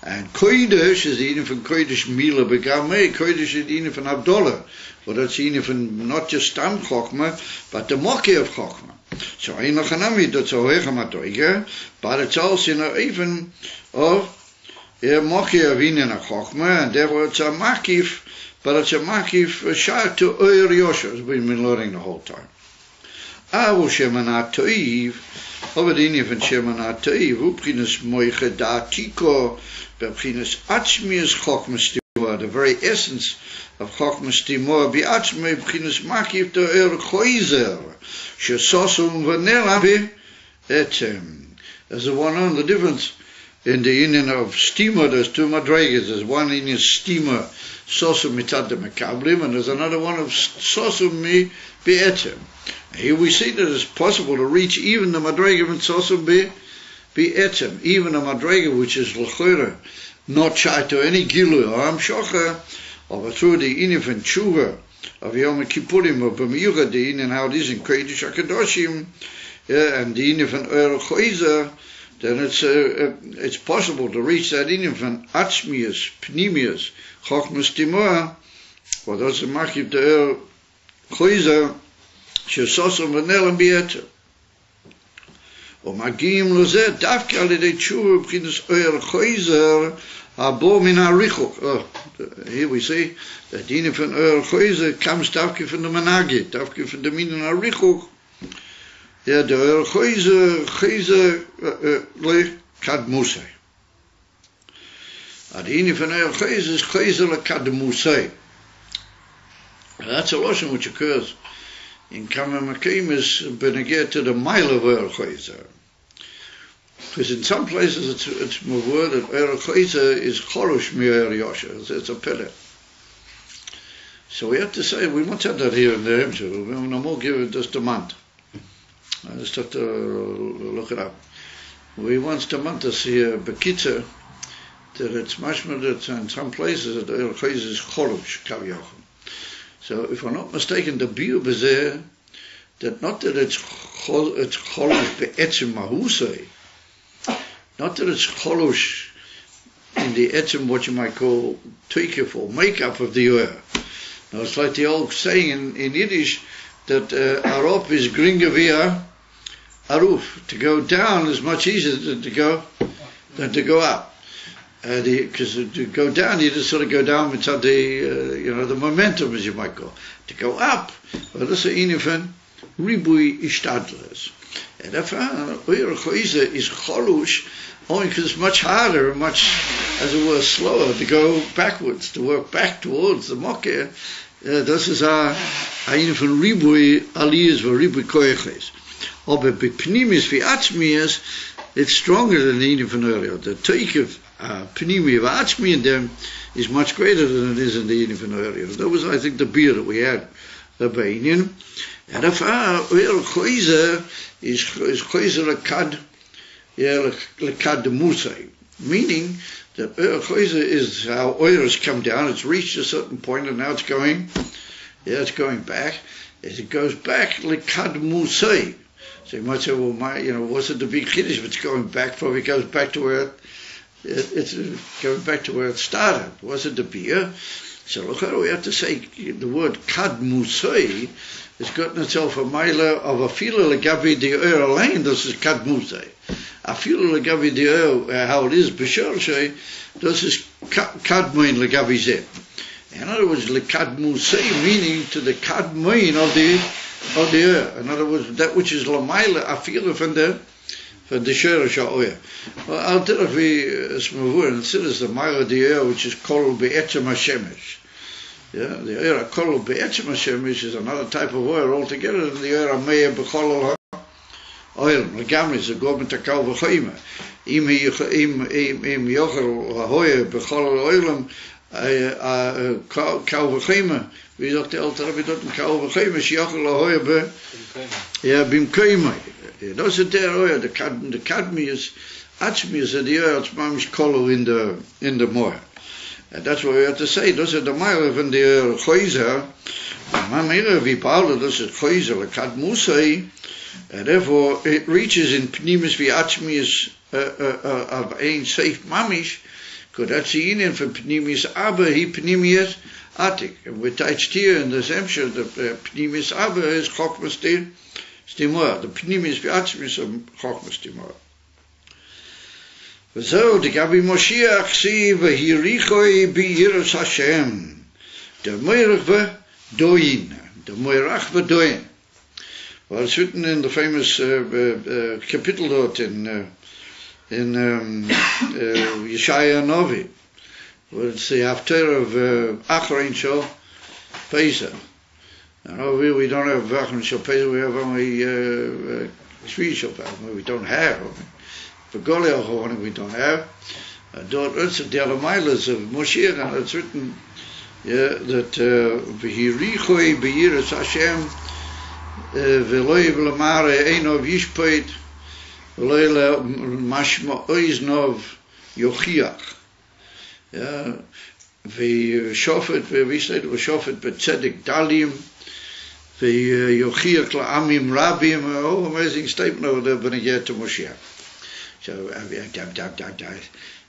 And Kodesh is the van Kodesh Mila Begameh. Kodesh is the van Abdullah. But that's the van not just Stam Chochma, but the Mokke of Chochma. So I know Hanami, that's a Hoegamatoige, but it's also even of Mokke of Inen of Chochma, and therefore it's a Makif, but it's a Makif Shah to Oyer Yosha, as we've been learning the whole time. Avu Shemanat Toiv, over the Inen van Shemanat Toiv, Uprinus Moiche Datiko, the very essence of Chochma Stimor, be Atzmei B'chinas Makif to Choizer, Shesosum Vanelavi Etem. There's a one on the difference in the union of Stimor. There's two madrigas. There's one in Stimor, Sosum Mitat de Mekablim, and there's another one of Sosum Mi Be'etem. Here we see that it's possible to reach even the madriga of Sosum Be etem, even a madrega which is l'chora, not shy to any gilu or amshocha, or through the inyan and tshuva of Yom Kippurim or b'miyuchad the inyan how it is in Kodesh HaKadoshim, and the inyan and Oyer Choizer, then it's possible to reach that inyan and atzmius, pnimius, chochmas timor, or those that makib the Oyer Choizer, shesosam v'nelam b'etem. ומגיעים לזה דווקא על ידי תשובה מבחינת אויר חויזר הבו מן הריחוק. Here we see that the inyan von אויר חויזר comes דווקא von the menagid, דווקא von the minen הריחוק, Ja, der Chayze le Kadmusay. Adini van El Chayze is Chayze le Kadmusay. That's a lesson which occurs in Kamamakim is beneged to the mile of El Chayze. Because in some places it's more word that El Chayze is Chorosh mi El Yosha. It's a pillar. So we have to say, we must have that here in the Hemshah. We no more give it just a month. I just have to look it up. We want to month to see a Bekitzer that it's mashma that in some places that El Chayze is Chorosh Kaviyachim. So if I'm not mistaken, the biur is there that not that it's Chorosh be'etzim mahusay, not that it's Chorosh in the etzim what you might call tweakif or makeup of the oil. Now it's like the old saying in Yiddish that arop is gringa via aruf. To go down is much easier than to go up. Because to go down, you just sort of go down with the momentum, as you might call. To go up, well, that's a inifan ribui ishtadles. And therefore, Oyer Chayze is cholush only because it's much harder, much, as it were, slower to go backwards, to work back towards the mokkeh. Das ist ein von ribui aliyas or ribui koyeches. Aber bepnimis wie atzmias, it's stronger than the inifan earlier. The take of Pnimi of Atzmi in them is much greater than it is in the inifan earlier. That was, I think, the beer that we had by Indian. And if Oyer Chayze is Chayze lekad musay, meaning that Oyer Chayze is how oil has come down. It's reached a certain point and now it's going back. As it goes back lekad musay. So you might say, well, what's it the big chiddush if it's going back? Probably goes back to where it's going back to where it started. Was it the beer? So look how we have to say the word kad musay has gotten itself a mile of a fila legavi the oil lane. This is kad musay. A fila legavi the oil how it is b'shor shay. This is kad moin legavi zeh. In other words, lekad musay meaning to the kad moin of the oil. In other words, that which is la mile a fila from the Sherish Oya. Well, I'll tell if we smavur and sit as the mile of the air which is called be'etzem hashemesh. Yeah, the air called be'etzem hashemesh is another type of oil altogether than the air meya b'cholol oil. Legamri is a government takal v'chayma. Im yochel hoya b'cholol oilam kal v'chayma. Wie sagt der alte Rabbi dort kal v'chayma sheyochel hoya b'imkayma. Those are there oil. The cadmius, atzmius, and the oil, it's mamish kolo in the moor. And that's what we have to say. Those are the mile from the Chayze. Mamira vipala, those are Chayze, the kadmusay, and therefore it reaches in pnimis vi atzmius of ein safe mamish. Because that's the Indian for pnimis abba, he pnimius atik. And we touched here in the Zemsher, the pnimis abba is chokmas Stimor, the pnimis v'atzmis of chokmas stimor. V'zo, the Gabi Moshiach si v'hirichoi b'yiras Hashem. The moirach v'doyin. The moirach v'doyin. Well, it's written in the famous kapitel dort in Yeshaya Novi, where it's the Haftarah of Achrein Shel Pesach. And over here we don't have Vachon Shel Pesach, we have only Shvi Shel Pesach. We don't have. For Goliath we don't have. It's the Alamilas of Moshiach, and it's written that V'hirichoi b'yiras Hashem v'loi v'lamare einov yishpeit v'loi mashma oiznov yochiach. V'shofet, we said v'shofet b'tzedek dalim v'yochiach la'amim rabim. Oh, amazing statement over there when I get to Moshiach. So,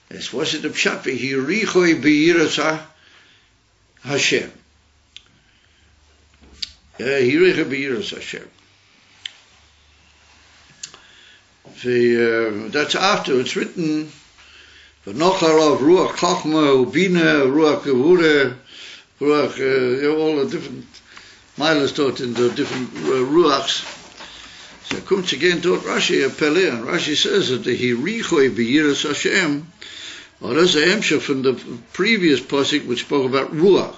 this was it the pshat v'hirichoi b'yiras Hashem. Hirichoi b'yiras Hashem. That's after it's written. V'nocharav ruach chachma ubina ruach gevura ruach all the different miles taught in the different ruachs. So comes again to Rashi a Pele, and Rashi says that the Hirichoi B'Yiras Hashem, or that's the Hemshah from the previous pasuk which spoke about Ruach.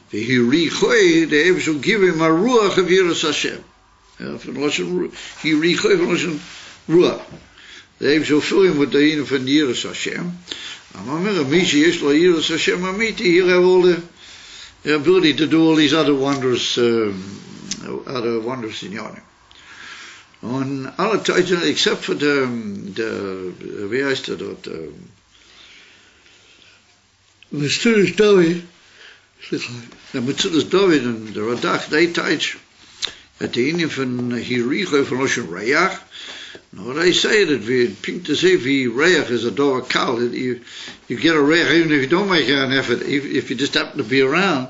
The Hirichoi, the Eibus will give him a Ruach of Yiras Hashem. From Lashon Hirichoi, from Lashon Ruach. The Eibus will fill him with the Yin from Yiras Hashem. Amamir, Mishi Yesh Lo Yiras Hashem Amiti, he'll have all the ability to do all these other wondrous in Yonim. On alle Zeiten, except for the wie heißt dort, Metzudas David, the Metzudas David and the Radach, they teach at the Indian von Hirichoi von Lashon Rayach. Now they say that we pink to say Rayach is a dover cow, that you get a Rayach even if you don't make an effort, if you just happen to be around,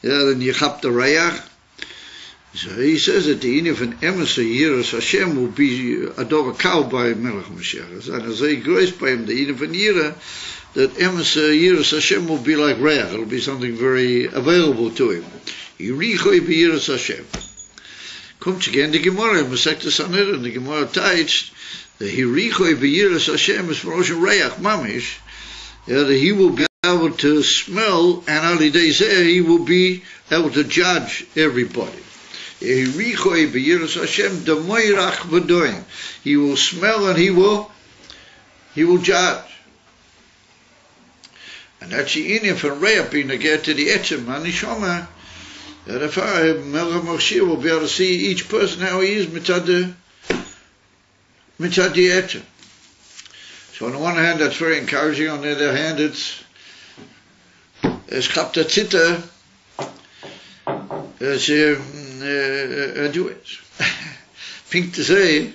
then you chap the Rayach. So he says that the Indian von Emes Yiras Hashem will be a dover cow by Melech Mashiach. And as they grace by him, the Indian von Yira, that Emes Yiras Hashem will be like Rayach. It'll be something very available to him. Yirichoi B'Yiras Hashem. Comes again the Gemara, Masechta Sanhedrin, the Gemara teaches the Hirichoi B'Yiras Hashem is from Lashon Rayach Mamish, that he will be able to smell, and Ali Dezeh he will be able to judge everybody. Hirichoi B'Yiras Hashem D'Moirach V'Doim. He will smell and he will judge. And that's the Indian from Rayach being again to the Etzem Anishoma. That if Melech Mashiach will be able to see each person how he is mitzad the Etzem. So on the one hand that's very encouraging, on the other hand it's chapta tzita do it. Pink to say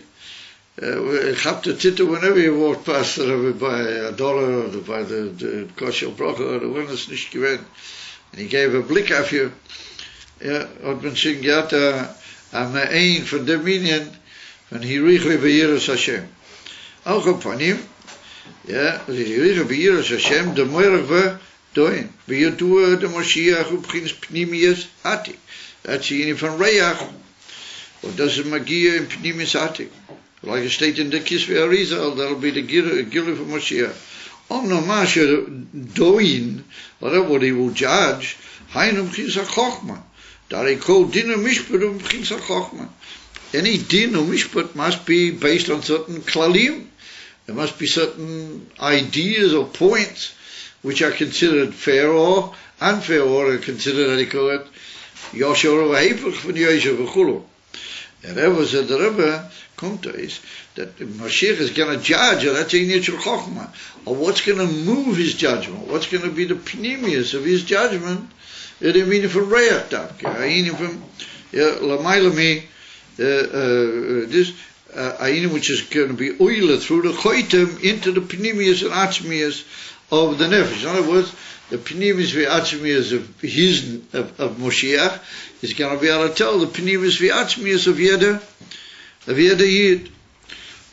chapta tzita whenever you walk past by a dollar or by the kosher bracha or the winners nicht gewinnt, and he gave a blick af you. Ja, hat man schon gehabt am ein von der Minyan von Hirichoi B'Yiras Hashem. Auch von ihm, ja, Hirichoi B'Yiras Hashem, der Moirach V'Doin, V'Yodua der Moshiach Ubchins Pnimius Atik. That's the Indian von Rayach, und das ist Magia in Pnimius Atik. Like it stated in the Kisvei Arizal, that'll be the Gilui for Moshiach. No Masha Doin, whatever he will judge, Hainum Chins HaChochma. Any din or mishpat must be based on certain klalim. There must be certain ideas or points which are considered fair or unfair, or are considered, how do you call it, Yosher or Hepech from Yosher v'chulu. And Rebbe said the Rebbe is that Mashiach is going to judge, and that's a natural chokhmah, or what's going to move his judgment, what's going to be the pnimius of his judgment. The meaning from Rayach Davka, meaning from Lamailami, this which is going to be oiled through the choitem into the pnimius and atzmius of the nefesh. In other words, the pnimius v'atzmius of Moshiach is going to be able to tell the pnimius v'atzmius of Yeda Yid.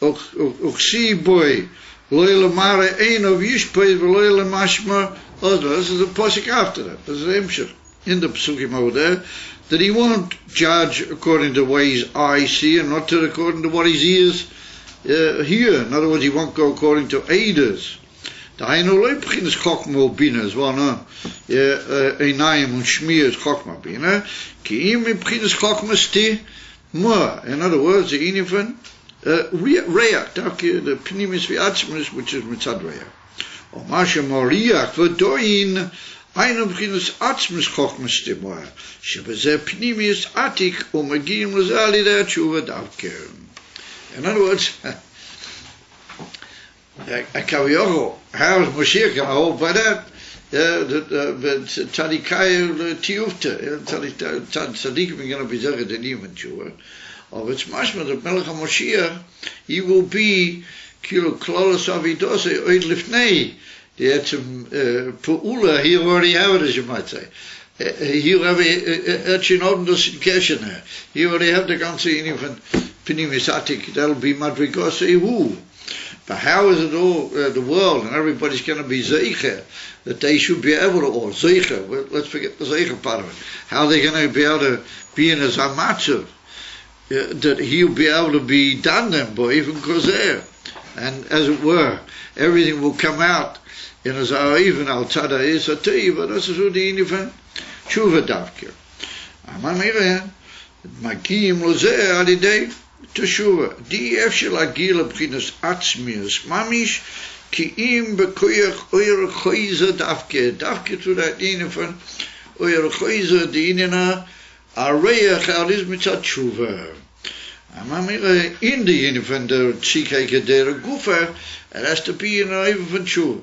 Oksi boy, loy lemare ein of yishpei v'loy lemashma. This is a pasuk after that. This is Hemshach in the psukim over there, that he won't judge according to the way his eyes see and not according to what his ears hear. In other words, he won't go according to Eidos. The Hainu loy b'chinas chokhmah bina as well, no? Einayim und shmir is chokhmah bina. Ki im b'chinas chokhmah sti more. In other words, the Indian von Rayach, the pnimis v'atzmis, which is mitzad Rayach. O Masha Moriach V'Doin Einam B'chinas Atzmis Chochmas Timoah Shebezeh Pnimius Atik Umagim Lazali Da Tshuva Davke. In other words, Kaviocho, how is Mashiach going to hold by that? Tzadikai Tiyufta, Tzadikim are going to be Zechet and Yimon Tshuva. Of its mashma, the Melech HaMoshiach, he will be Kilo Klolos Avidose Oid Lifnei. The Etzem Pu'ula, he already have it, as you might say. He'll have Etzin Obnos in Keshener. He already have the ganze Inim von Pnimis Atik. That'll be Madrigos Ehu. But how is it all, the world, and everybody's going to be Zeicher, that they should be able to, or Zeicher, let's forget the Zeicher part of it. How they're going to be able to be in a Zamatzev, that he'll be able to be done then by even Kozer. And as it were, everything will come out in as even al tada is a teva, das ist so die Ine von Tshuva Davke. Ama mire, Magiyim Lozer alidei Teshuva. Die Efshel Agila B'chinas Atzmius Mamish Ki im Bekoyach Oyer Choyze Davke. Davke zu der Ine von Oyer Choyze, die Ine na Areach Alis Mitzat Tshuva. Ama mire, in die Ine von der Tzikeke der Gufa, it has to be in a even von Tshuva.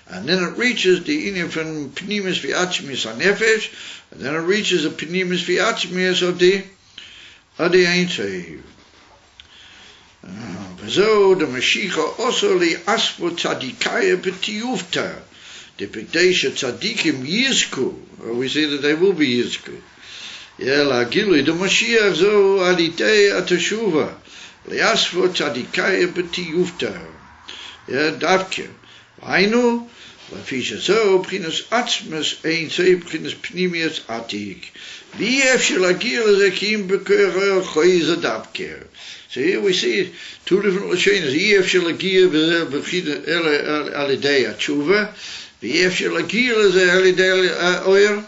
And then it reaches the inyan from Pnimis v'Atzmius HaNefesh, and then it reaches the Pnimis v'Atzmius of the Ein Sof. V'zo the Mashiach also li'aspo tzadikaya b'tiyufta. The Pekdesha tzadikim yizku. We say that they will be yizku. Yeah, la'gilui the Mashiach zo alitei ateshuva. Li'aspo tzadikaya b'tiyufta. Yeah, davke. Ainu, Lafisha so, Prinus Atzmus, Ein Sof, Prinus Pnimius Atik. Wie Efshel Agil Zekim Bekoyer Choyze Davke. So here we see two different Lashonos. Efshel Agil B'chid Alidei Atshuva. Efshel Agil Alidei Oyer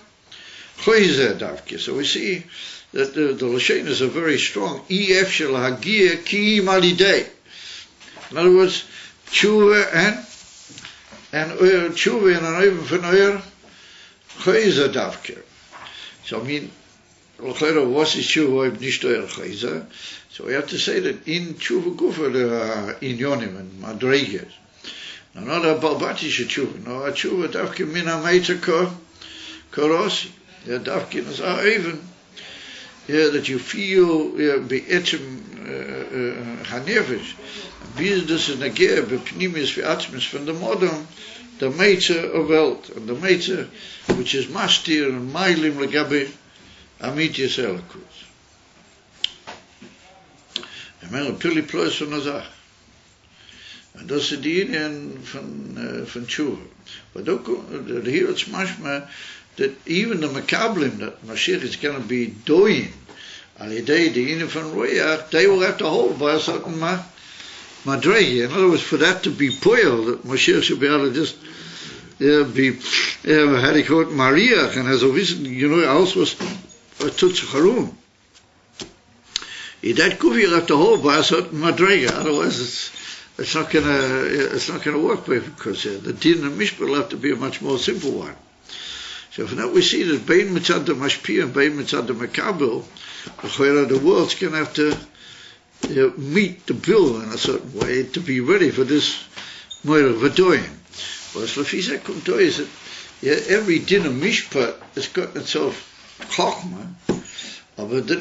Choyze Davke. So we see that the Lashonos are very strong. Efshel Agil Kim Alidei. In other words, Tshuva and Tshuva and an even von Oyer Choyze Davke. So I mean, was is Tshuva if nicht Oyer Choyze? So we have to say that in Tshuva Gufa there are inyonim and madreges. Now not a balbatische Tshuva, no a Tshuva Davke min ha-meitzer korosi. Yeah, Davke is even. Yeah, that you feel be'etzem hanefesh. Business is nageer bepnimis v'atzmis from the modern, the meitzer of Welt, and the meitzer which is mastir and mailim legabe amitius elikus. En men pili plus van azach. En dat is de Indian van Tshuva. But ook here it's mashma that even the Makablim that Mashiach is going to be doing on the day the Indian van Royach, they will have to hold by a certain madrege. In other words, for that to be poil, that Mashiach should be able to just be, how do you call it, Mariach, and as a reason, alles was tut sich herum. That kufi you'll have to hold by a certain madrege, otherwise it's not gonna work, because the din and mishpat will have to be a much more simple one. So from that we see that bein mitzad the mashpia and bein mitzad the makabel, the world's gonna have to meet the bill in a certain way to be ready for this moira v'doyin. Well, Lafisa Kumto is that every din of mishpat has got itself chokmah, but the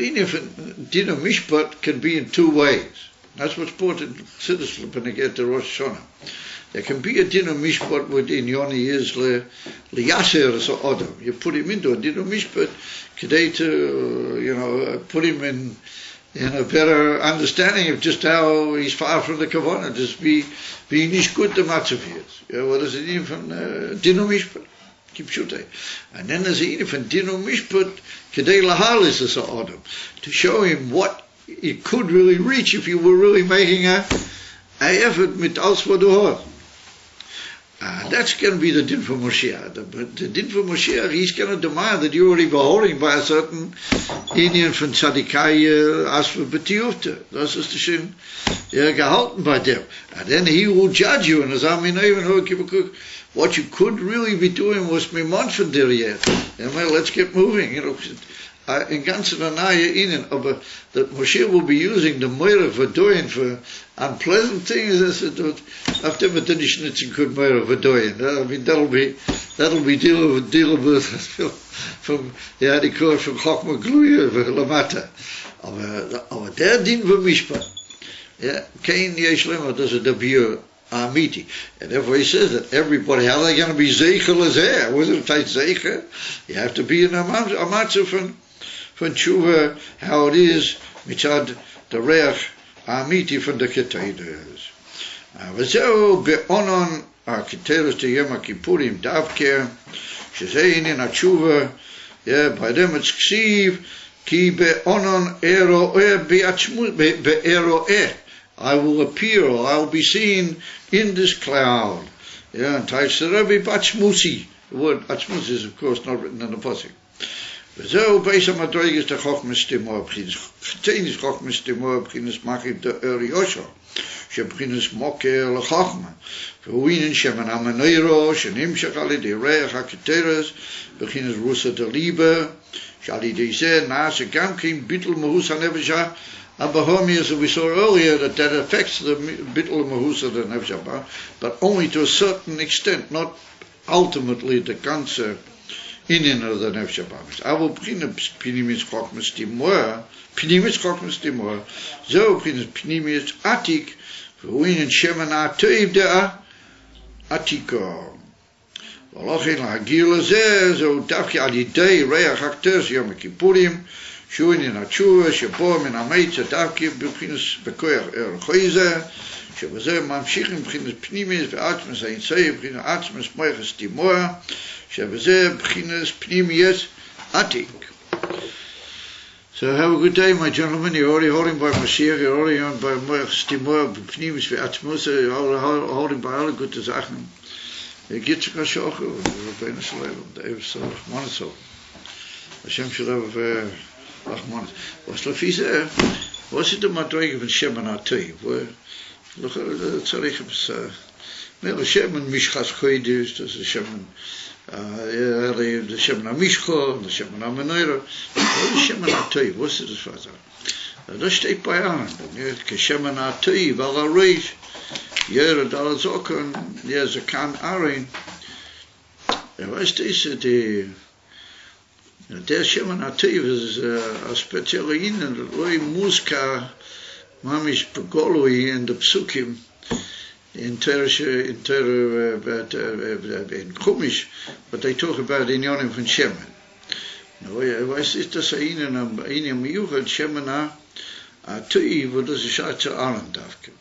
din of mishpat can be in two ways. That's what's brought in Siddur when they get to Rosh Hashanah. There can be a din of mishpat within Yoni is liyaser so odom. You put him into a din of mishpat, today to put him in a better understanding of just how he's far from the kavanah, just be nicht gut the matzav is. What is it even from din of mishpat? And then there's even from din of mishpat kedei lahalis is so odom, to show him what he could really reach if you were really making a effort mit alles what du hast. That's going to be the din for Moshiach. But the din for Moshiach, he's going to demand that you're already beholding by a certain Indian from Tzadikai Asfa B'tiyufta. Das ist schon gehalten by them. And then he will judge you. And as I mean, even what you could really be doing was mimon von dir yet. Well, let's get moving. In ganzen Anaya Inen, that Moshiach will be using the moira v'doyin for unpleasant things. After the nicht good moira v'doyin. I mean, that'll be deal with from the course from Chokma Gluya v'lamata. Aber der din v'mishpat, kein yesh lema, das ist der biur amiti, and therefore he says that everybody, how are they going to be zeicher lezer? Wasn't it tight zeicher? You have to be in a matzah from Tshuva, how it is, mitzad the reach amiti from the keteiros. V'zeu be'onon keteiros to Yom Kippurim davke, shezein in Tshuva, by them it's ksiv, Ki be'onon ero'eh be'ero'eh. I will appear, or I will be seen in this cloud. Yeah, and Taisarabi Bachmusi. The word Achmus is, of course, not written in the Pasuk. וזהו בייס המדרגס לחוכמס תימור, חצייניס חוכמס תימור, בחינס מחיב דאר יושר, שבחינס מוקר לחוכמה, והוא עניין שמן המנוירו, שנמשך על ידי ריח הקטרס, בחינס רוסה דליבה, שעל ידי זה נעשה גם כן ביטל מהוס הנפש הבהומי, as we saw earlier, that affects the ביטל מהוס of the נפש הבא, but only to a certain extent, not ultimately the cancer in of the nefesh habahamis. Avo b'chinas pnimis chokmas timor, zo b'chinas pnimis atik, v'huin shemen ha'toiv de'a atiko. V'lochin lahagil hazeh, zo dafki al yidei reach hakteres yom kippurim, shuin in hatshuva, shebo min hameitza dafki b'chinas b'koyach choyzeh, שבזה ממשיכים בחינת פנימיס ועצמס האינסאי, בחינת עצמס מויכס תימורה, שבזה בחינת פנימיס עתיק. So have a good day, my gentlemen. You're already holding by Mashiach, you're already on by Moichs Timor, Pnimis ועצמוס, you're holding by alle gute Sachen. Geht sich ein Schoche, Rabbeinu Shalom, der Eves soll Rachmanis soll. Hashem Shalom, Rachmanis. Was lefise, was ist der Madrege von Shemen HaToiv? צריך שמן משחס חוידיס, זה שמן המשחו, זה שמן המנוירו, זה שמן הטויב, was ist das Vater? Das steht bei an, כשמן הטויב על הריש, ירד על הזוקן, זה כאן ארין, weißt du, der שמן הטויב זה הספציאלי עניין, לא מוזכר, Mamish Pagolui in the Psukim in Chumash, but they talk about Inyanim from Shemen. Was ist das Inyan Miyuchad Shemen HaToiv, wo das ist Schatz Arendavke.